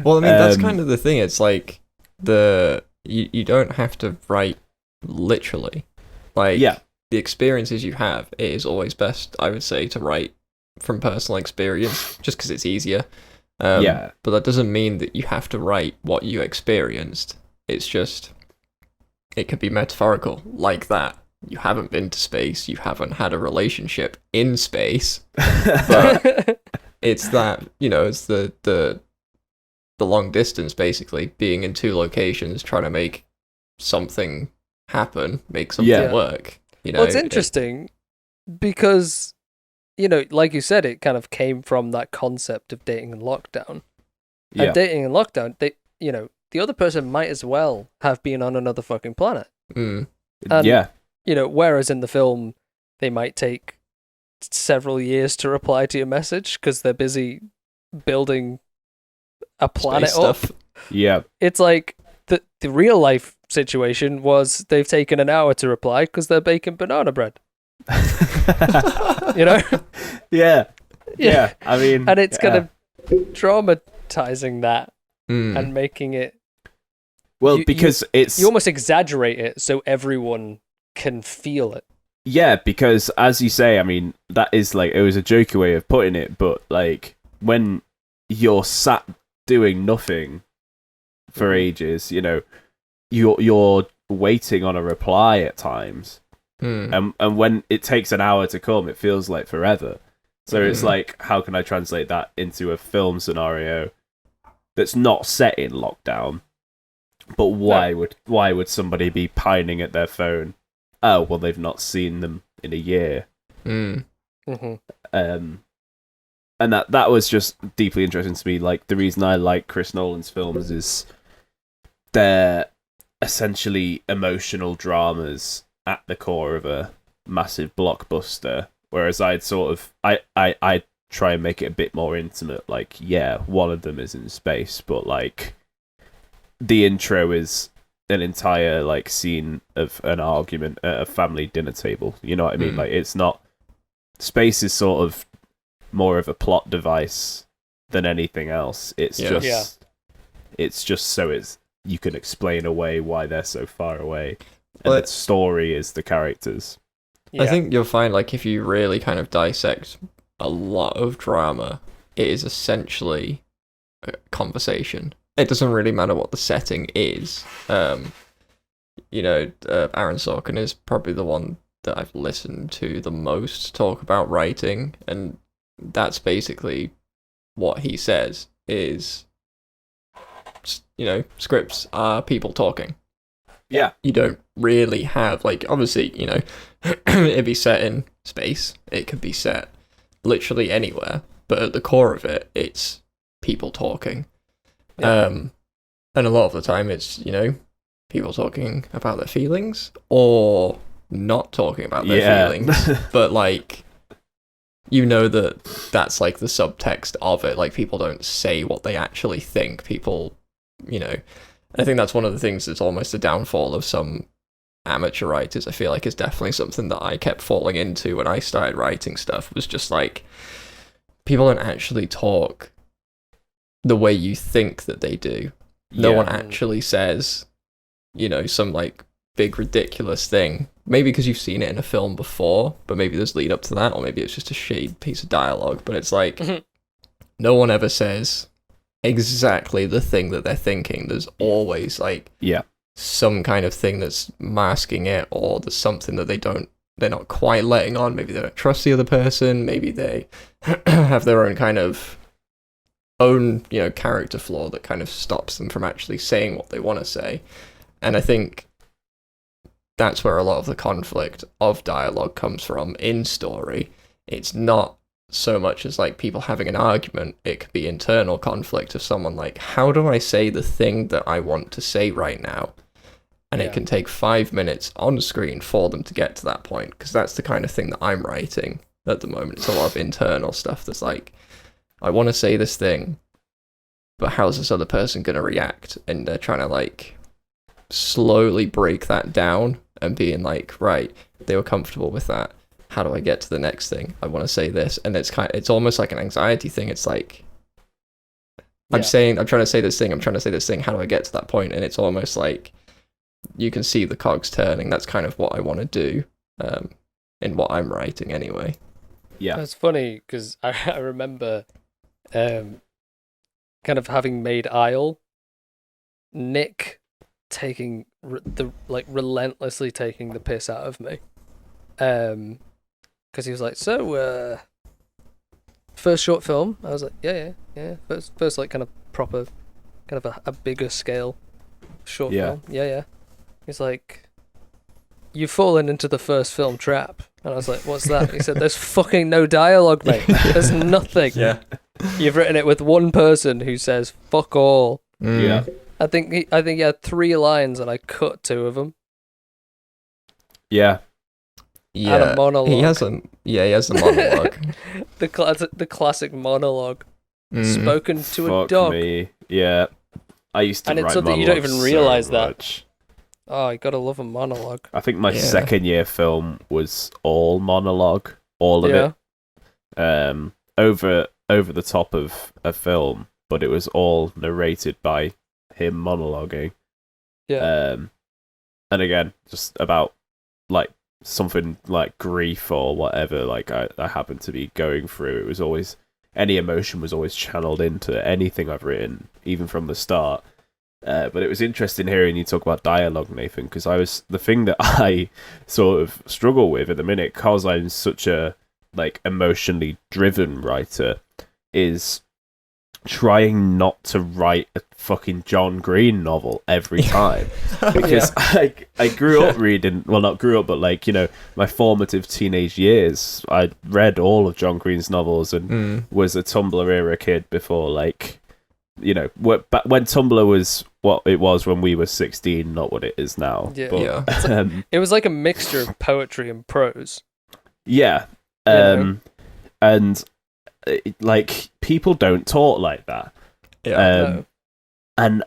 Well, I mean, that's kind of the thing. It's like you don't have to write literally. Like the experiences you have, it is always best, I would say, to write from personal experience, just because it's easier. But that doesn't mean that you have to write what you experienced. It's just, it could be metaphorical like that. You haven't been to space, you haven't had a relationship in space, but it's that, you know, it's the long distance, basically, being in 2 locations, trying to make something happen, make something Yeah. work. You know, Well, it's interesting because, like you said, it kind of came from that concept of dating in lockdown. Yeah. And dating in lockdown, the other person might as well have been on another fucking planet. Mm, And, Yeah. Whereas in the film, they might take several years to reply to your message because they're busy building a planet space up. stuff. Yeah. It's like the real life situation was they've taken an hour to reply because they're baking banana bread. You know? Yeah. Yeah. I mean, And it's yeah. kind of traumatizing that Mm. and making it. Well, you- because it's You almost exaggerate it so everyone can feel it. yeah, because as you say, I mean, that is like it was a jokey way of putting it, but like when you're sat doing nothing for ages, you're waiting on a reply at times. Mm. And when it takes an hour to come, it feels like forever. So it's Mhm. like, how can I translate that into a film scenario that's not set in lockdown? But why would somebody be pining at their phone? Oh, well, they've not seen them in a year. Mm. Mm-hmm. And that was just deeply interesting to me. Like, the reason I like Chris Nolan's films is they're essentially emotional dramas at the core of a massive blockbuster. Whereas I'd sort of I try and make it a bit more intimate. Like, yeah, one of them is in space, but like the intro is an entire like scene of an argument at a family dinner table. You know what I mean? Mm. Like, it's not space is sort of more of a plot device than anything else. It's Yeah. just Yeah. it's just so you can explain away why they're so far away. And But- the story is the characters. Yeah. I think you'll find, like, if you really kind of dissect a lot of drama, it is essentially a conversation. It doesn't really matter what the setting is. Aaron Sorkin is probably the one that I've listened to the most talk about writing, and that's basically what he says is, scripts are people talking. Yeah. You don't really have, like, obviously, it'd be set in space. It could be set literally anywhere. But at the core of it, it's people talking. Yeah. And a lot of the time it's, people talking about their feelings or not talking about their feelings. But, like, that's, like, the subtext of it. Like, people don't say what they actually think. People, I think that's one of the things that's almost a downfall of some amateur writers. I feel like is definitely something that I kept falling into when I started writing stuff, was just like, people don't actually talk the way you think that they do. No one actually says, some like big ridiculous thing. Maybe because you've seen it in a film before, but maybe there's lead up to that, or maybe it's just a shitty piece of dialogue. But it's like, no one ever says exactly the thing that they're thinking. There's always like some kind of thing that's masking it, or there's something that they're not quite letting on. Maybe they don't trust the other person, maybe they have their own kind of character flaw that kind of stops them from actually saying what they want to say. And I think that's where a lot of the conflict of dialogue comes from in story. It's not so much as like people having an argument. It could be internal conflict of someone like, how do I say the thing that I want to say right now? And it can take 5 minutes on screen for them to get to that point, because that's the kind of thing that I'm writing at the moment. It's a lot of internal stuff that's like, I want to say this thing, but how's this other person going to react? And they're trying to like slowly break that down and being like, right, they were comfortable with that. How do I get to the next thing? I want to say this. And it's almost like an anxiety thing. It's like, I'm trying to say this thing. How do I get to that point? And it's almost like you can see the cogs turning. That's kind of what I want to do in what I'm writing anyway. Yeah. That's funny because I remember kind of having made Isle, Nick taking relentlessly taking the piss out of me. Because he was like, so, first short film? I was like, yeah. First like kind of proper, kind of a bigger scale short film. Yeah. He's like, you've fallen into the first film trap. And I was like, what's that? He said, there's fucking no dialogue, mate. There's nothing. Yeah. You've written it with one person who says, fuck all. Mm. Yeah. I think he had 3 lines and I cut 2 of them. Yeah. Yeah. And a monologue. He has a monologue. The classic monologue. Mm. Spoken to a Fuck dog. me. Yeah. I used to And it's write something you don't monologues even realise so that. much. Oh, you gotta love a monologue. I think my Yeah. second year film was all monologue, all of Yeah. it. Over the top of a film, but it was all narrated by him monologuing. Yeah. And again, just about like something like grief or whatever, like I happened to be going through. It was always, any emotion was always channeled into anything I've written, even from the start. But it was interesting hearing you talk about dialogue, Nathan, because the thing that I sort of struggle with at the minute, because I'm such a like emotionally driven writer, is trying not to write a fucking John Green novel every time. Because I grew up reading, well, not grew up, but like, you know, my formative teenage years, I read all of John Green's novels and was a Tumblr era kid before, like, you know, when Tumblr was what it was when we were 16, not what it is now. Yeah. But, Yeah. It was like a mixture of poetry and prose. yeah. know? And like, people don't talk like that. Yeah. No. And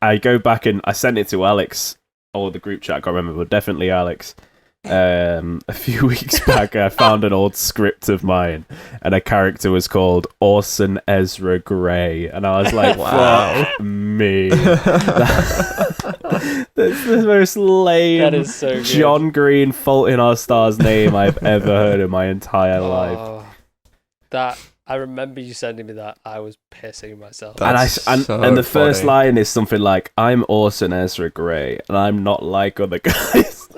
I go back and I sent it to Alex, or the group chat, I can't remember, but definitely Alex. A few weeks back, I found an old script of mine, and a character was called Orson Ezra Grey, and I was like, Wow. "Fuck me!" That's the most lame That is so good. John Green Fault in Our Stars name I've ever heard in my entire life. Oh, that I remember you sending me that. I was pissing myself. That's And so the first funny. line is something like, "I'm Orson Ezra Grey, and I'm not like other guys."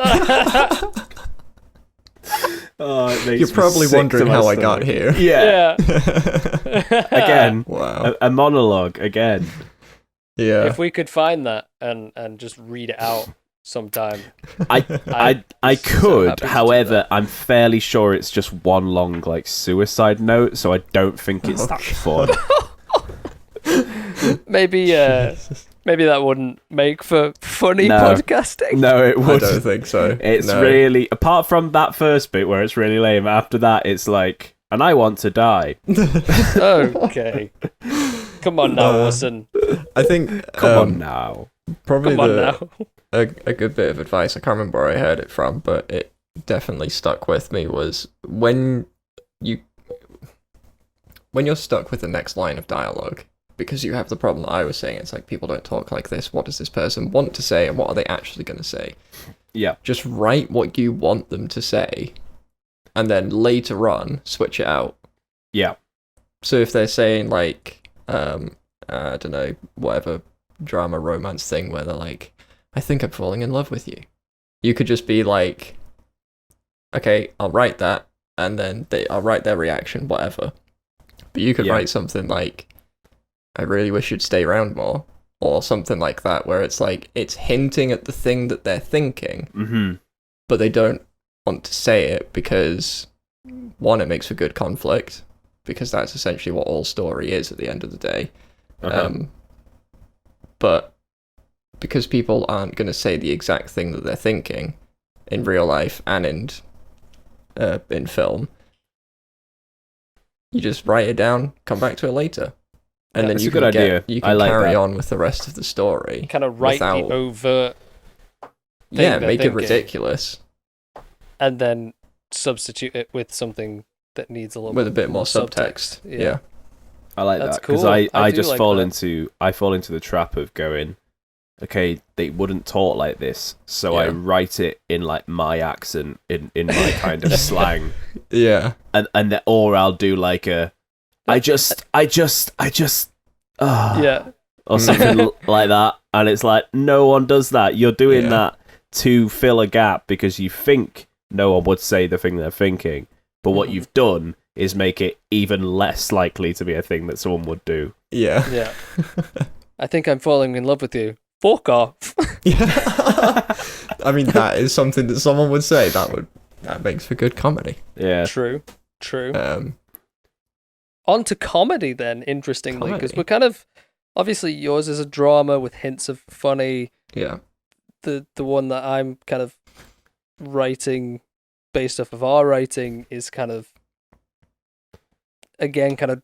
Oh, it makes You're me probably sick to wondering my how I stomach. got here. Yeah. Yeah. Again, Wow. a monologue again. Yeah. If we could find that and just read it out sometime. I so could, happy to do however, that. I'm fairly sure it's just one long like suicide note, so I don't think it's that fun. Maybe maybe that wouldn't make for funny No. podcasting. No, it I would. don't think so. It's No. really, apart from that first bit where it's really lame. After that, it's like, and I want to die. Okay. Come on now, Orson. I think Come on now. probably Come on now. a good bit of advice. I can't remember where I heard it from, but it definitely stuck with me. Was when you're stuck with the next line of dialogue, because you have the problem that I was saying. It's like, people don't talk like this. What does this person want to say, and what are they actually going to say? Yeah. Just write what you want them to say, and then later on switch it out. Yeah. So if they're saying like, I don't know, whatever drama romance thing where they're like, "I think I'm falling in love with you," you could just be like, "Okay, I'll write that," and then I'll write their reaction, whatever. But you could Yeah. write something like, "I really wish you'd stay around more," or something like that, where it's like, it's hinting at the thing that they're thinking, Mm-hmm. but they don't want to say it because, one, it makes for good conflict, because that's essentially what all story is at the end of the day. But because people aren't going to say the exact thing that they're thinking in real life and in film, you just write it down, come back to it later, and Yeah, then that's you a good can idea. you I can like carry that. on with the rest of the story. Kind of write without- the overt Yeah, they're make it thinking. ridiculous and then substitute it with something that needs a little with a bit more subtext. Yeah. Yeah. I like That's that because cool. I I do just like fall that. into the trap of going, okay, they wouldn't talk like this, so I Yeah. write it in like my accent, in my kind of slang, Yeah. or I'll do like I just Yeah. or something like that, and it's like, no one does that. You're doing Yeah. that to fill a gap because you think no one would say the thing they're thinking, but what you've done is make it even less likely to be a thing that someone would do. Yeah. Yeah. I think I'm falling in love with you. fuck off. Yeah. I mean, that is something that someone would say. That makes for good comedy. Yeah. True. Um, On to comedy then, interestingly, because Comedy. we're kind of obviously yours is a drama with hints of funny. yeah. The one that I'm kind of writing based off of our writing is kind of again kind of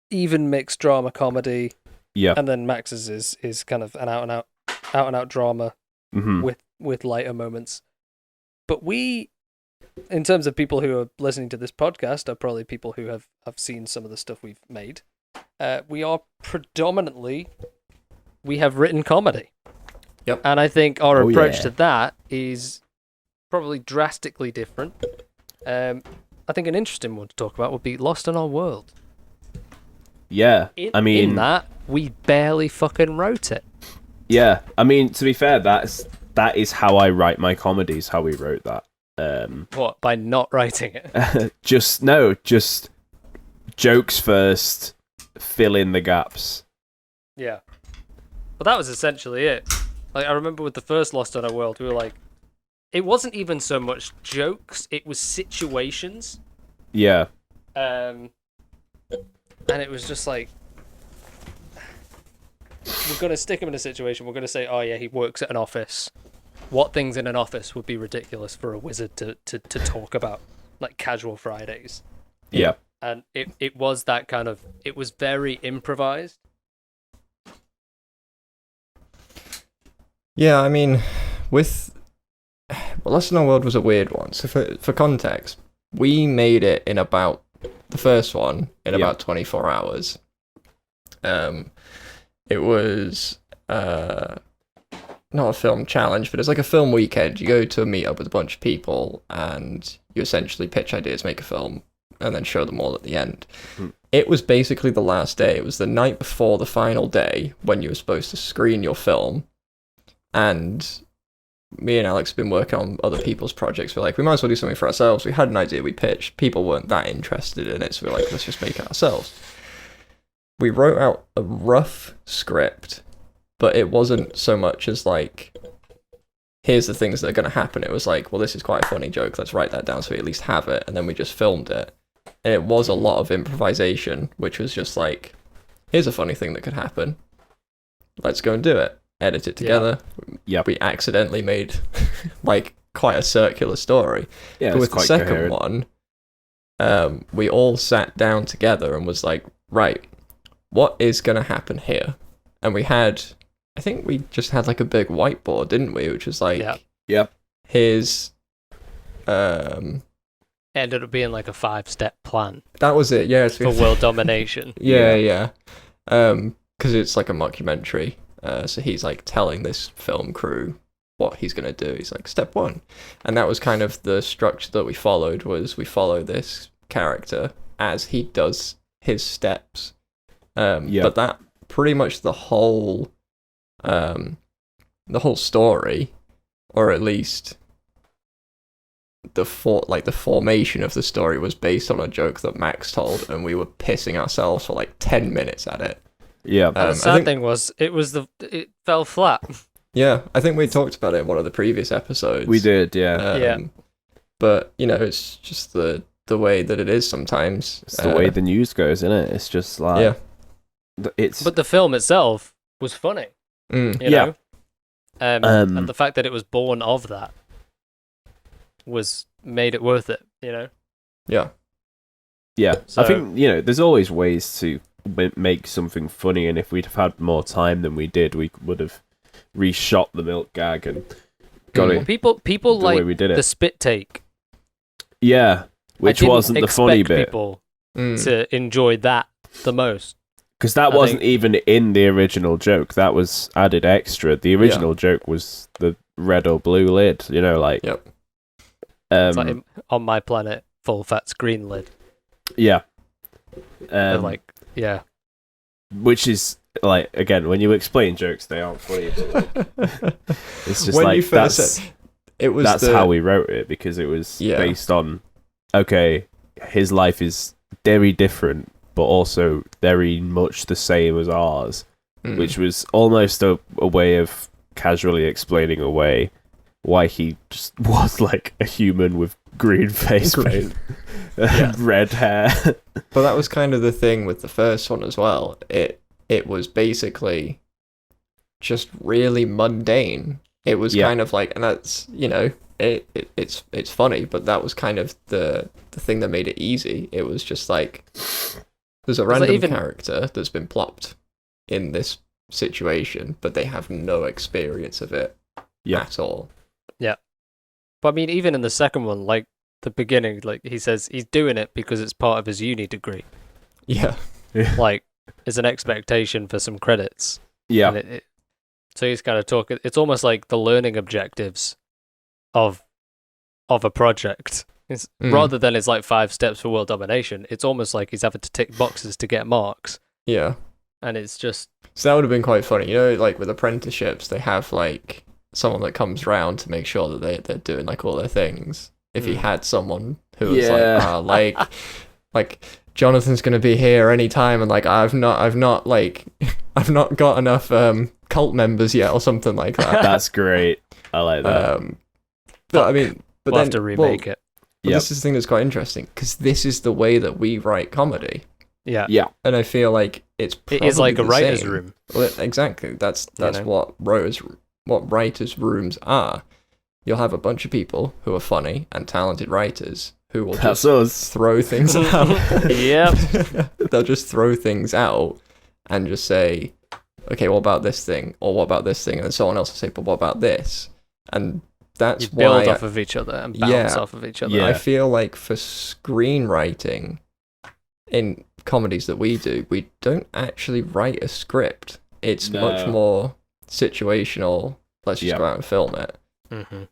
even mixed drama comedy, Yeah. and then Max's is kind of an out and out drama Hmm. with lighter moments. But we, in terms of people who are listening to this podcast, are probably people who have seen some of the stuff we've made. We are predominantly, we have written comedy. Yep. And I think our Oh, approach yeah. to that is probably drastically different. I think an interesting one to talk about would be Lost in Our World. Yeah. I mean, in that, we barely fucking wrote it. yeah. I mean, to be fair, that is how I write my comedies. How we wrote that. What, by not writing it? just jokes first, fill in the gaps. Yeah. Well, that was essentially it. Like, I remember with the first Lost in Our World, we were like, it wasn't even so much jokes, it was situations. Yeah. And it was just like, we're going to stick him in a situation, we're going to say, oh yeah, he works at an office. What things in an office would be ridiculous for a wizard to talk about? Like casual Fridays. Yeah. And it was that kind of, it was very improvised. Yeah, I mean, Lost in Our World was a weird one. So for context, we made it in about the first one in Yeah. about 24 hours. It was not a film challenge, but it's like a film weekend. You go to a meetup with a bunch of people and you essentially pitch ideas, make a film, and then show them all at the end. It was basically the last day. It was the night before the final day when you were supposed to screen your film. And me and Alex have been working on other people's projects. We're like, we might as well do something for ourselves. We had an idea we pitched. People weren't that interested in it, so we're like, let's just make it ourselves. We wrote out a rough script, but it wasn't so much as like, here's the things that are going to happen. It was like, well, this is quite a funny joke. Let's write that down so we at least have it. And then we just filmed it. And it was a lot of improvisation, which was just like, here's a funny thing that could happen. Let's go and do it. Edit it together. Yep. We accidentally made like quite a circular story. Yeah. But It's with the quite second coherent. one, we all sat down together and was like, right, what is going to happen here? And I think we just had like a big whiteboard, didn't we? Which was like, Yeah. here's, It ended up being like a 5-step plan that was it. Yeah. for world domination. Yeah. Because it's like a mockumentary. So he's like telling this film crew what he's going to do. He's like, step one. And that was kind of the structure that we followed, was we follow this character as he does his steps. But that pretty much the whole story, or at least the formation of the story, was based on a joke that Max told, and we were pissing ourselves for like 10 minutes at it. Yeah. And the sad thing was, it fell flat. Yeah, I think we talked about it in one of the previous episodes. We did. Yeah. Yeah. But, it's just the way that it is sometimes. It's the way the news goes, isn't it? It's just like, Yeah. it's But the film itself was funny, Mm. you Yeah. know? And the fact that it was born of that made it worth it, you know? Yeah. yeah. So- I think there's always ways to make something funny, and if we'd have had more time than we did, we would have reshot the milk gag and got Well, it people the way like we did it. the spit take. Yeah, which I didn't wasn't the funny expect bit, people Mm. to enjoy that the most. because that I wasn't think- even in the original joke. That was added extra. The original joke was the red or blue lid. Yep. It's like on my planet, full fat screen lid. Yeah. And yeah. Which is like, again, when you explain jokes, they aren't funny. It's just When like you first that's said, it was that's how we wrote it, because it was Yeah. based on, okay, his life is very different, but also very much the same as ours. which was almost a way of casually explaining away why he just was like a human with green face paint and red hair. But that was kind of the thing with the first one as well. It was basically just really mundane. It was kind of like, and that's, it's funny, but that was kind of the thing that made it easy. It was just like, there's a random character that's been plopped in this situation, but they have no experience of it at all. Yeah. But I mean, even in the second one, like the beginning, like he says he's doing it because it's part of his uni degree. Yeah. Like, it's an expectation for some credits. Yeah. And so he's kind of talking, it's almost like the learning objectives of a project. Rather than it's like 5 steps for world domination, it's almost like he's having to tick boxes to get marks. Yeah. And it's just... So that would have been quite funny. Like with apprenticeships, they have like someone that comes round to make sure that they're doing like all their things. If he had someone who was like Jonathan's gonna be here anytime, and like I've not got enough cult members yet, or something like that. That's great. I like that. But I mean, but we'll then have to remake it. But this is the thing that's quite interesting, because this is the way that we write comedy. Yeah. And I feel like it is like a writer's room. Well, exactly. That's what writers' rooms are. You'll have a bunch of people who are funny and talented writers who will just throw things out. Yep. They'll just throw things out and just say, okay, what about this thing? Or what about this thing? And then someone else will say, but what about this? And that's you build why off of each other and bounce off of each other. I feel like for screenwriting in comedies that we do, we don't actually write a script. It's much more situational. Let's just go out and film it. Mm-hmm.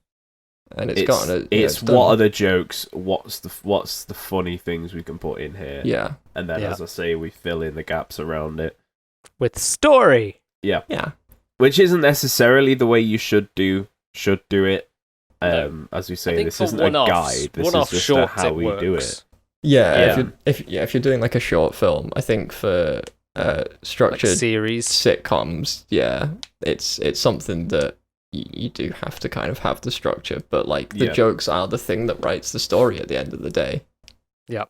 And it's what are the jokes? What's the funny things we can put in here? Yeah. And then, as I say, we fill in the gaps around it with story. Yeah. Yeah. Which isn't necessarily the way you should do it. No. As we say, this isn't a guide. This is just how we do it. Yeah. If you're doing like a short film, I think for structured like series sitcoms, it's something that you do have to kind of have the structure, but like the jokes are the thing that writes the story at the end of the day. Yeah.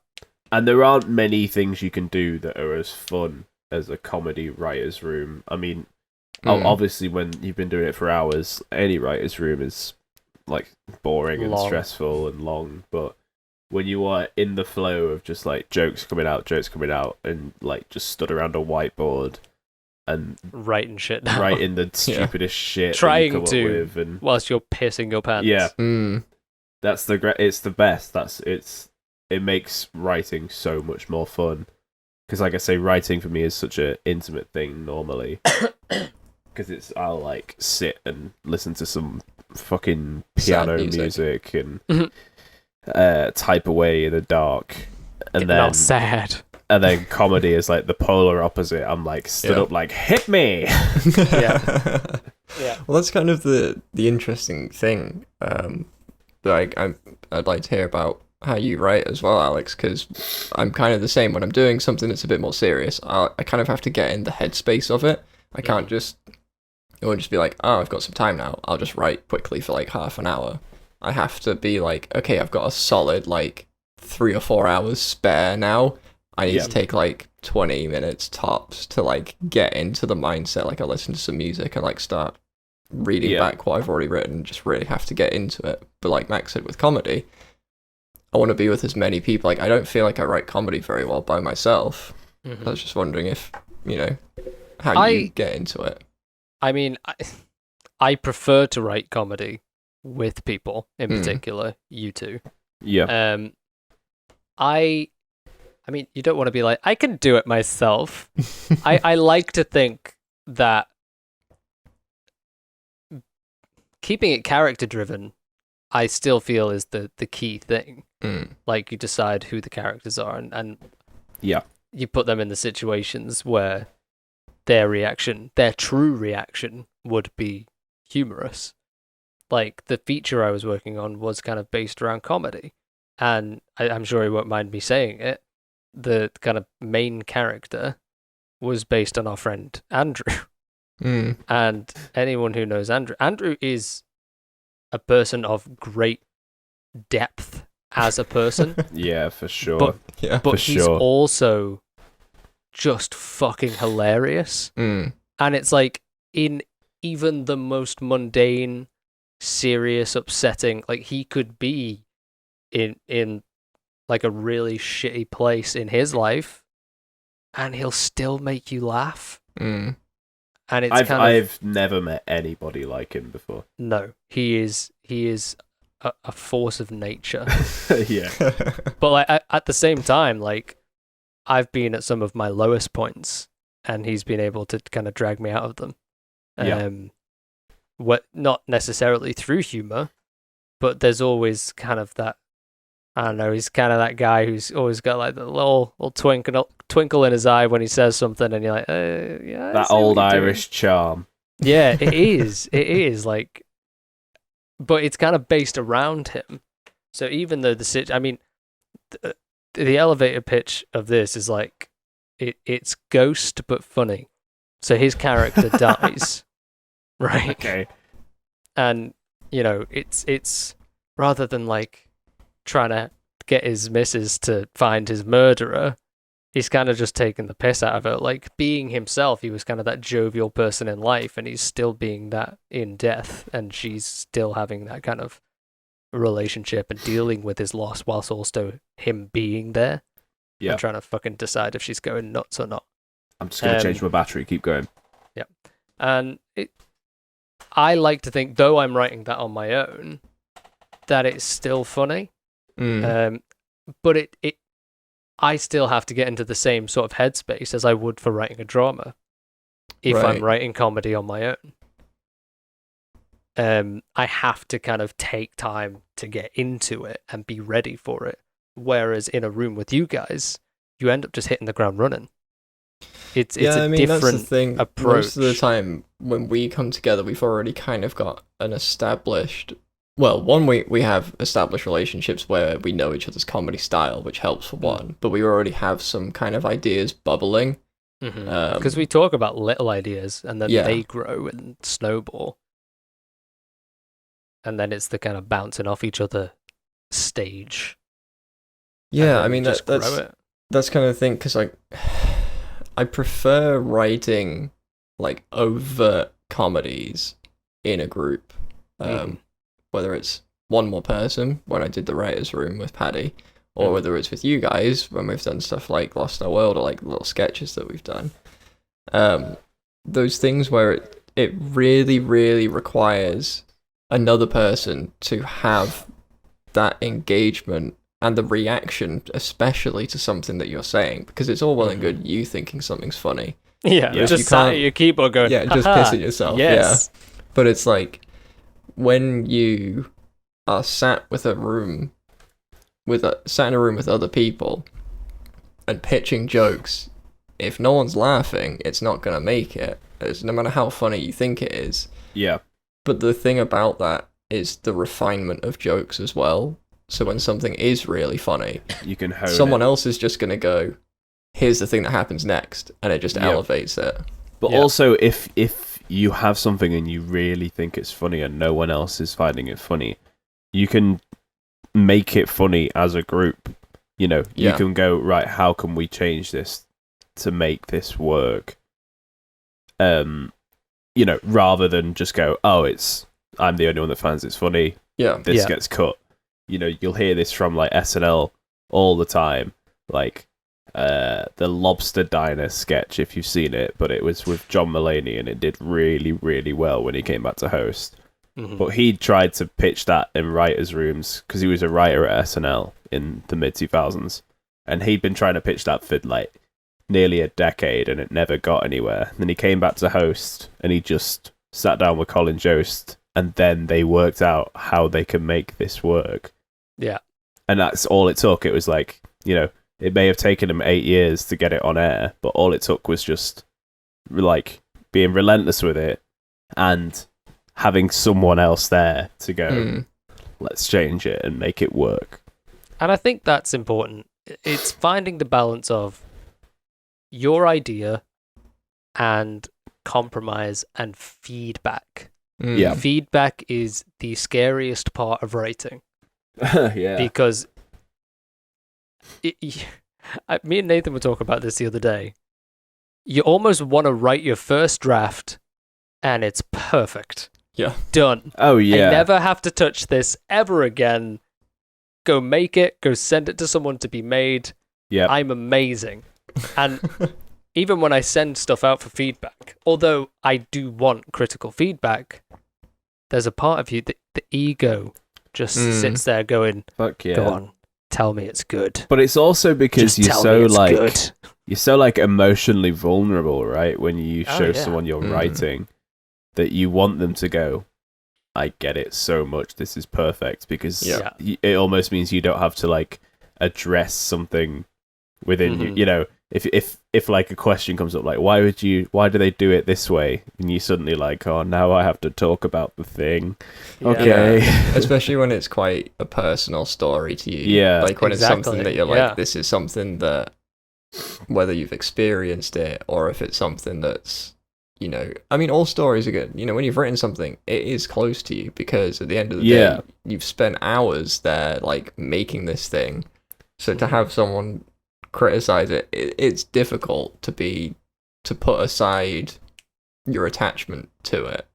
And there aren't many things you can do that are as fun as a comedy writer's room. I mean, obviously when you've been doing it for hours, any writer's room is like boring and stressful and long, but when you are in the flow of just like jokes coming out and like just stood around a whiteboard and writing shit down. Writing the stupidest shit trying that you come to up with and whilst you're pissing your pants. That's it's the best. It makes writing so much more fun, because like I say, writing for me is such an intimate thing normally, because I'll like sit and listen to some fucking piano music and type away in the dark, and then not sad. And then comedy is like the polar opposite. I'm like stood up like, hit me. Yeah. Well, that's kind of the interesting thing. Like I'd like to hear about how you write as well, Alex, because I'm kind of the same. When I'm doing something that's a bit more serious, I kind of have to get in the headspace of it. I can't it won't just be like, oh, I've got some time now, I'll just write quickly for like half an hour. I have to be like, okay, I've got a solid like 3 or 4 hours spare now. I need to take like 20 minutes tops to like get into the mindset. Like I listen to some music and like start reading back what I've already written. Just really have to get into it. But like Max said with comedy, I want to be with as many people. Like I don't feel like I write comedy very well by myself. I was just wondering if, how you get into it. I mean, I prefer to write comedy with people, in particular, you two. Yeah. I mean, you don't want to be like, I can do it myself. I like to think that keeping it character driven, I still feel is the key thing. Like you decide who the characters are and you put them in the situations where their true reaction would be humorous. Like the feature I was working on was kind of based around comedy, and I'm sure he won't mind me saying it. The kind of main character was based on our friend Andrew, Mm. And anyone who knows Andrew is a person of great depth as a person, Yeah, for sure. But- Yeah. but For he's sure. also just fucking hilarious. Mm. And it's like in even the most mundane, serious, upsetting, like he could be in like a really shitty place in his life, and he'll still make you laugh. Mm. And it's I've never met anybody like him before. no, he is a force of nature. Yeah. But like at the same time, like I've been at some of my lowest points, and he's been able to kind of drag me out of them. Yeah. What not necessarily through humor, but there's always kind of that. I don't know. He's kind of that guy who's always got like the little twinkle in his eye when he says something, and you're like, yeah. I That see what old you're doing." Irish charm. Yeah, it is. It is like, but it's kind of based around him. So even though the elevator pitch of this is like, it's ghost but funny. So his character dies, right? Okay. And it's rather than like trying to get his missus to find his murderer, he's kind of just taking the piss out of it. Like being himself, he was kind of that jovial person in life, and he's still being that in death, and she's still having that kind of relationship and dealing with his loss whilst also him being there. Yeah. And trying to fucking decide if she's going nuts or not. I'm just going to change my battery. Keep going. And I like to think, though I'm writing that on my own, that it's still funny. Mm. But I still have to get into the same sort of headspace as I would for writing a drama if Right. I'm writing comedy on my own. I have to kind of take time to get into it and be ready for it. Whereas in a room with you guys, you end up just hitting the ground running. It's yeah, a I mean, that's the different thing. approach. Most of the time, when we come together, we've already kind of got an established. Well, we have established relationships where we know each other's comedy style, which helps for one. But we already have some kind of ideas bubbling. Because we talk about little ideas, and then Yeah. they grow and snowball. And then it's the kind of bouncing off each other stage. And Yeah, then I we mean just that's grow it. that's kind of the thing because like I prefer writing like overt comedies in a group, Mhm. whether it's one more person when I did the writers' room with Paddy, or Mhm. whether it's with you guys when we've done stuff like Lost in Our World or like little sketches that we've done. Those things where it really, really requires another person to have that engagement and the reaction, especially to something that you're saying, because it's all well and good you thinking something's funny. Yeah, Yeah. just You sat at can't- your keyboard going, Yeah, just "Haha, pissing yourself. yes. Yeah. But it's like when you are sat with a room sat in a room with other people and pitching jokes, if no one's laughing, it's not gonna make it. No matter how funny you think it is. Yeah. But the thing about that is the refinement of jokes as well. So when something is really funny, You can hone someone it. else is just going to go, here's the thing that happens next, and it just Yeah. elevates it. But Yeah. also, if you have something and you really think it's funny and no one else is finding it funny, you can make it funny as a group. You know, you Yeah. can go, right, how can we change this to make this work? Rather than just go, oh, I'm the only one that finds it's funny. Yeah. This Yeah. gets cut. You know, you'll hear this from like SNL all the time. Like the Lobster Diner sketch, if you've seen it, but it was with John Mulaney and it did really, really well when he came back to host. Mhm. But he tried to pitch that in writers' rooms because he was a writer at SNL in the mid 2000s, and he'd been trying to pitch that for like nearly a decade, and it never got anywhere. Then he came back to host, and he just sat down with Colin Jost, and then they worked out how they can make this work. Yeah. And that's all it took. It was like, it may have taken him 8 years to get it on air, but all it took was just like being relentless with it and having someone else there to go, Mm. let's change it and make it work. And I think that's important. It's finding the balance of your idea and compromise, and feedback. Yeah. Feedback is the scariest part of writing Yeah. because me and Nathan were talking about this the other day. You almost want to write your first draft and it's perfect. Yeah. Done. Oh yeah. I never have to touch this ever again. Go make it, go send it to someone to be made. Yeah. I'm amazing. And even when I send stuff out for feedback, although I do want critical feedback, there's a part of you, the ego just sits there going, Fuck yeah. go on, tell me it's good. But it's also because Just you're tell so me it's like good. you're so like emotionally vulnerable, right? When you Oh, show yeah. someone you're writing, that you want them to go, I get it so much. This is perfect, because Yeah. it almost means you don't have to like address something within you. Mhm. You know, if like a question comes up, like why do they do it this way? And you suddenly like, oh, now I have to talk about the thing. Yeah. Okay. Especially when it's quite a personal story to you. Yeah. Like when it's something Exactly, that you're like, yeah. this is something that, whether you've experienced it or if it's something that's, you know, I mean, all stories are good. You know, when you've written something, it is close to you because at the end of the Yeah. day, you've spent hours there, like, making this thing. So to have someone criticize it, it's difficult to put aside your attachment to it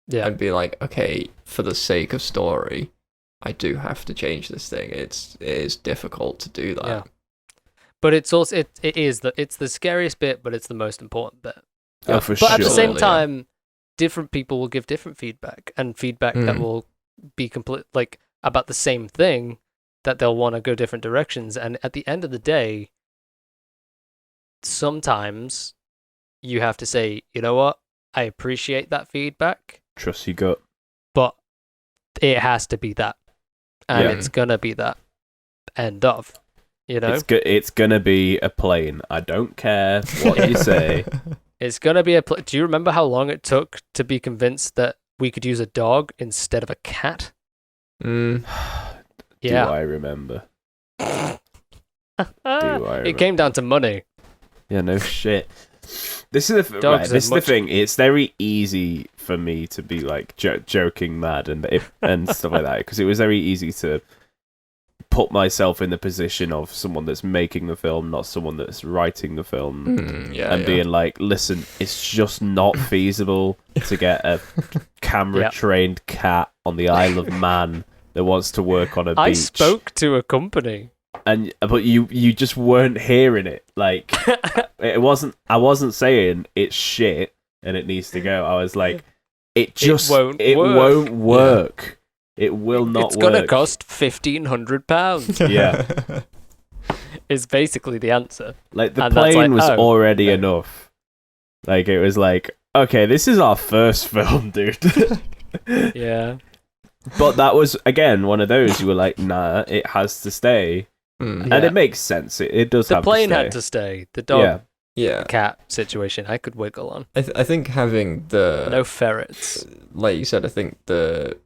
Yeah. and be like, okay, for the sake of story, I do have to change this thing. It is difficult to do that. Yeah. But it's also it's the scariest bit, but it's the most important bit. Oh, for But sure. at the same Absolutely, time, different people will give different feedback, and feedback that will be complete like about the same thing that they'll want to go different directions. And at the end of the day, sometimes you have to say, you know what, I appreciate that feedback, Trust your gut. but it has to be that, and Yeah. it's gonna be that. End of. You know, It's gonna be a plane. I don't care what you say. it's gonna be do you remember how long it took to be convinced that we could use a dog instead of a cat? Mm. Do I remember? Do I remember? It came down to money. Yeah, no shit. This is the Dogs this is are the much- thing. It's very easy for me to be like joking mad and stuff like that, because it was very easy to put myself in the position of someone that's making the film, not someone that's writing the film, Yeah, and yeah. being like, listen, it's just not feasible to get a camera trained cat on the Isle of Man that wants to work on a beach. I spoke to a company. But you just weren't hearing it. Like I wasn't saying it's shit and it needs to go. I was like, it won't won't work. work. It will not It's work. gonna cost £1,500. Yeah. Is basically the answer. Like the And that's plane like, was oh, already no. enough. Like it was like, okay, this is our first film, dude. Yeah. But that was again one of those you were like, nah, it has to stay. Mm. Yeah. And it makes sense. It does The have plane to stay. had to stay. The dog Yeah. Yeah. cat situation I could wiggle on. I think having the No ferrets. like you said, I think the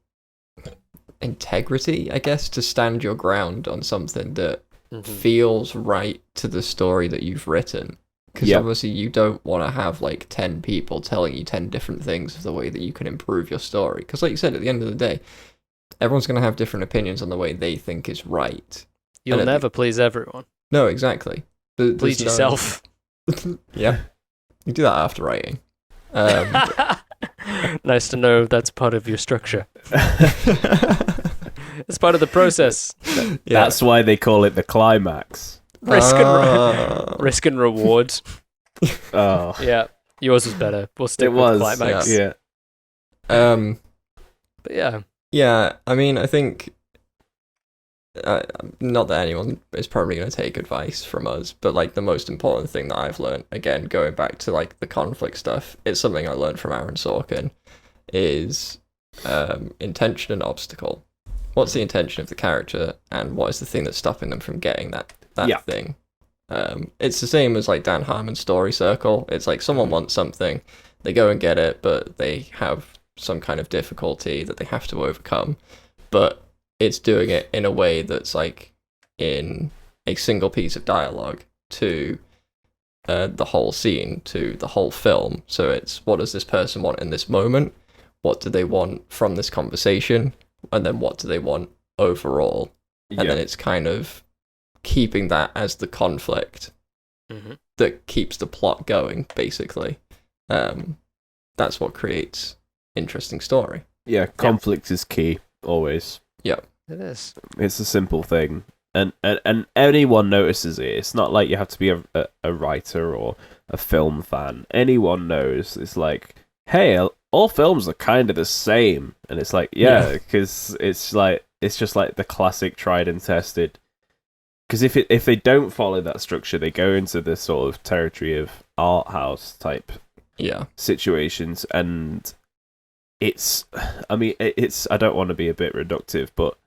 integrity, I guess, to stand your ground on something that Mhm. feels right to the story that you've written. Because Yeah. obviously you don't want to have like 10 people telling you 10 different things of the way that you can improve your story. Because like you said, at the end of the day, everyone's going to have different opinions on the way they think is right. You'll And never please everyone. No, exactly. There's Please no- yourself. Yeah. You do that after writing. Nice to know that's part of your structure. It's part of the process. Yeah. That's why they call it the climax. Risk and reward. Oh, Yeah. Yours was better. We'll stick it with was. climax. Yeah. But yeah. Yeah, I mean, I think not that anyone is probably going to take advice from us, but like the most important thing that I've learned, again, going back to like the conflict stuff, it's something I learned from Aaron Sorkin, is intention and obstacle. What's the intention of the character, and what is the thing that's stopping them from getting that Yeah. thing? It's the same as like Dan Harmon's story circle. It's like someone wants something, they go and get it, but they have some kind of difficulty that they have to overcome. But it's doing it in a way that's like in a single piece of dialogue to the whole scene to the whole film. So it's, what does this person want in this moment? What do they want from this conversation? And then what do they want overall? And then it's kind of keeping that as the conflict that keeps the plot going, basically. That's what creates interesting story. Yeah, conflict is key, always. Yeah. It is. It's a simple thing. And anyone notices it. It's not like you have to be a writer or a film fan. Anyone knows. It's like, hey, all films are kind of the same. And it's like, yeah, because it's just like the classic tried and tested. Because if they don't follow that structure, they go into this sort of territory of art house type situations. And it's, I mean, it's, I don't want to be a bit reductive, but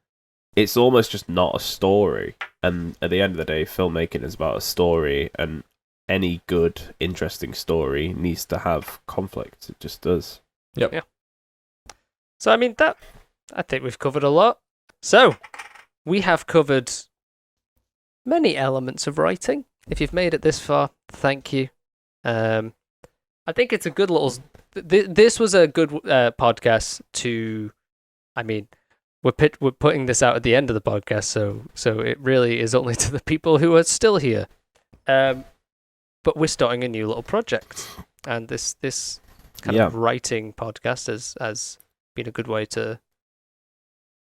it's almost just not a story. And at the end of the day, filmmaking is about a story, and any good, interesting story needs to have conflict. It just does. Yep. Yeah. So, I mean, I think we've covered a lot. So, we have covered many elements of writing. If you've made it this far, thank you. I think it's a good little... This was a good podcast to... I mean... We're putting this out at the end of the podcast, so it really is only to the people who are still here. But we're starting a new little project, and this kind of writing podcast has been a good way to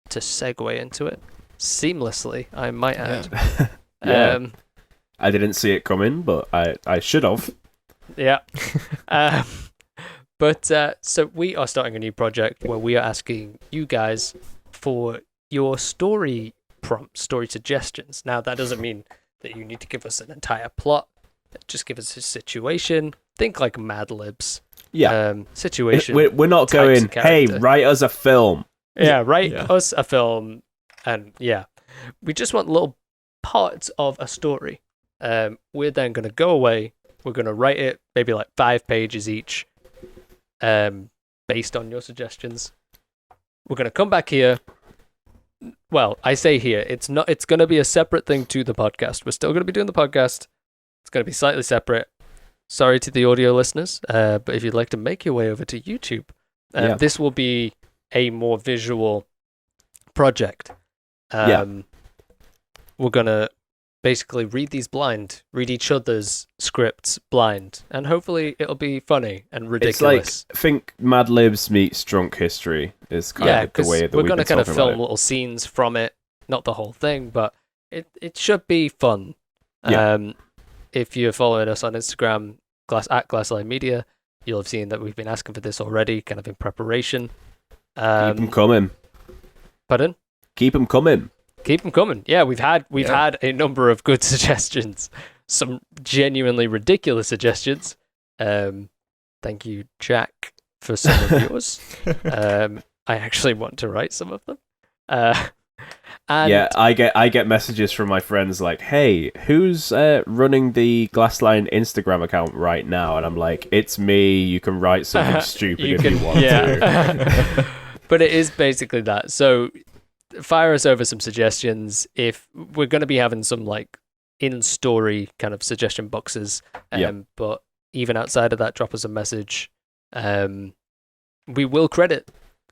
segue into it seamlessly, I might add. Yeah. I didn't see it coming, but I should have. Yeah. But so we are starting a new project where we are asking you guys for your story prompts, story suggestions. Now, that doesn't mean that you need to give us an entire plot. Just give us a situation. Think like Mad Libs. Yeah. Situation. We're not going, hey, write us a film. Yeah, write us a film. And we just want little parts of a story. We're then going to go away. We're going to write it, maybe like 5 pages each, based on your suggestions. We're going to come back here. Well, I say here, it's going to be a separate thing to the podcast. We're still going to be doing the podcast. It's going to be slightly separate. Sorry to the audio listeners, but if you'd like to make your way over to YouTube, this will be a more visual project. We're going to basically read each other's scripts blind, and hopefully it'll be funny and ridiculous. It's like, think Mad Libs meets Drunk History is kind of the way that we're going to kind of film little scenes from it, not the whole thing, but it should be fun. If you're following us on Instagram, at Glassline Media, you'll have seen that we've been asking for this already, kind of in preparation. Keep them coming. Pardon? Keep them coming. Keep them coming. Yeah, we've had a number of good suggestions, some genuinely ridiculous suggestions. Thank you, Jack, for some of yours. I actually want to write some of them. And I get messages from my friends like, "Hey, who's running the Glassline Instagram account right now?" And I'm like, "It's me. You can write something stupid if you want to." But it is basically that. So fire us over some suggestions. If we're going to be having some like in-story kind of suggestion boxes, but even outside of that, drop us a message. We will credit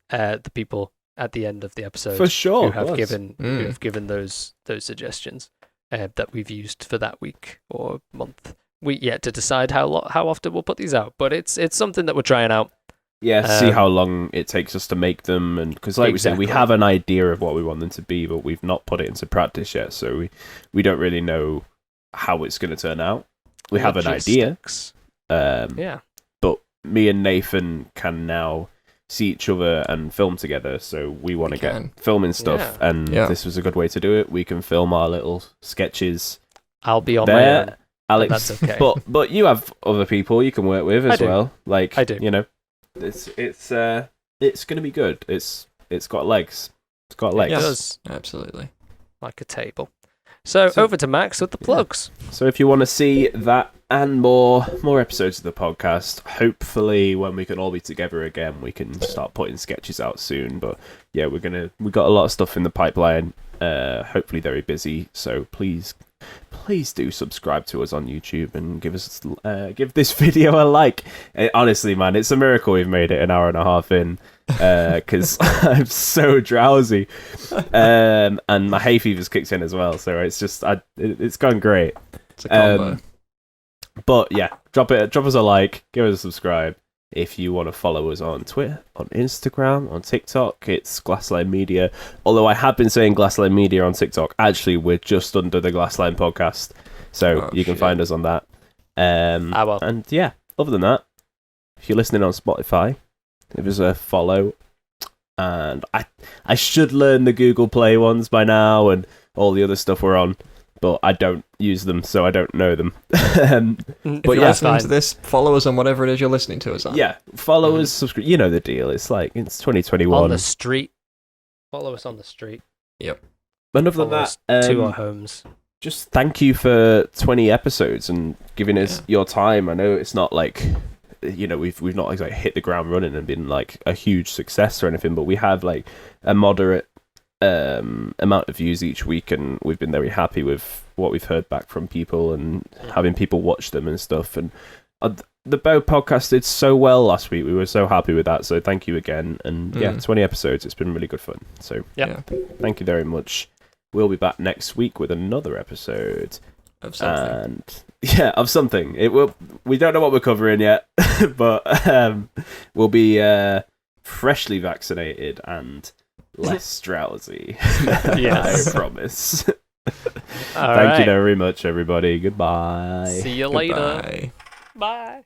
the people at the end of the episode for sure who have given those suggestions that we've used for that week or month. We yet to decide how often we'll put these out, but it's something that we're trying out. Yeah, see how long it takes us to make them, and because we said, we have an idea of what we want them to be, but we've not put it into practice yet, so we don't really know how it's going to turn out. We have an idea, but me and Nathan can now see each other and film together, so we want to get filming stuff, and this was a good way to do it. We can film our little sketches. I'll be on my own, Alex. That's okay. But you have other people you can work with as well. Like I do. You know. It's going to be good. It's got legs. It's got legs. It does. Absolutely. Like a table. So over to Max with the plugs. So if you want to see that and more episodes of the podcast, hopefully when we can all be together again, we can start putting sketches out soon. But yeah, we got a lot of stuff in the pipeline. Hopefully very busy. So please please do subscribe to us on YouTube and give this video a like. Honestly, man, it's a miracle we've made it an hour and a half in, because I'm so drowsy, and my hay fever's kicked in as well. So it's just it's gone great. It's a combo. But yeah, drop us a like, give us a subscribe. If you want to follow us on Twitter, on Instagram, on TikTok, it's Glassline Media. Although I have been saying Glassline Media on TikTok, actually we're just under the Glassline Podcast, so you can find us on that. Well. And yeah, other than that, if you're listening on Spotify, give us a follow. And I should learn the Google Play ones by now and all the other stuff we're on, but I don't use them, so I don't know them. If you're listening to this, follow us on whatever it is you're listening to us on. Yeah, follow us, subscribe. You know the deal. It's 2021. On the street. Follow us on the street. Yep. And other than Follow that, us to our homes. just thank you for 20 episodes and giving us your time. I know it's not like, we've not like hit the ground running and been like a huge success or anything, but we have like a moderate amount of views each week, and we've been very happy with what we've heard back from people and having people watch them and stuff. And the Bow podcast did so well last week. We were so happy with that, so thank you again. And 20 episodes, it's been really good fun, so thank you very much. We'll be back next week with another episode of something. Of something. We don't know what we're covering yet, but we'll be freshly vaccinated and less drowsy. Yes. I promise. All Thank you right. very much, everybody. Goodbye. See you later. Goodbye. Bye.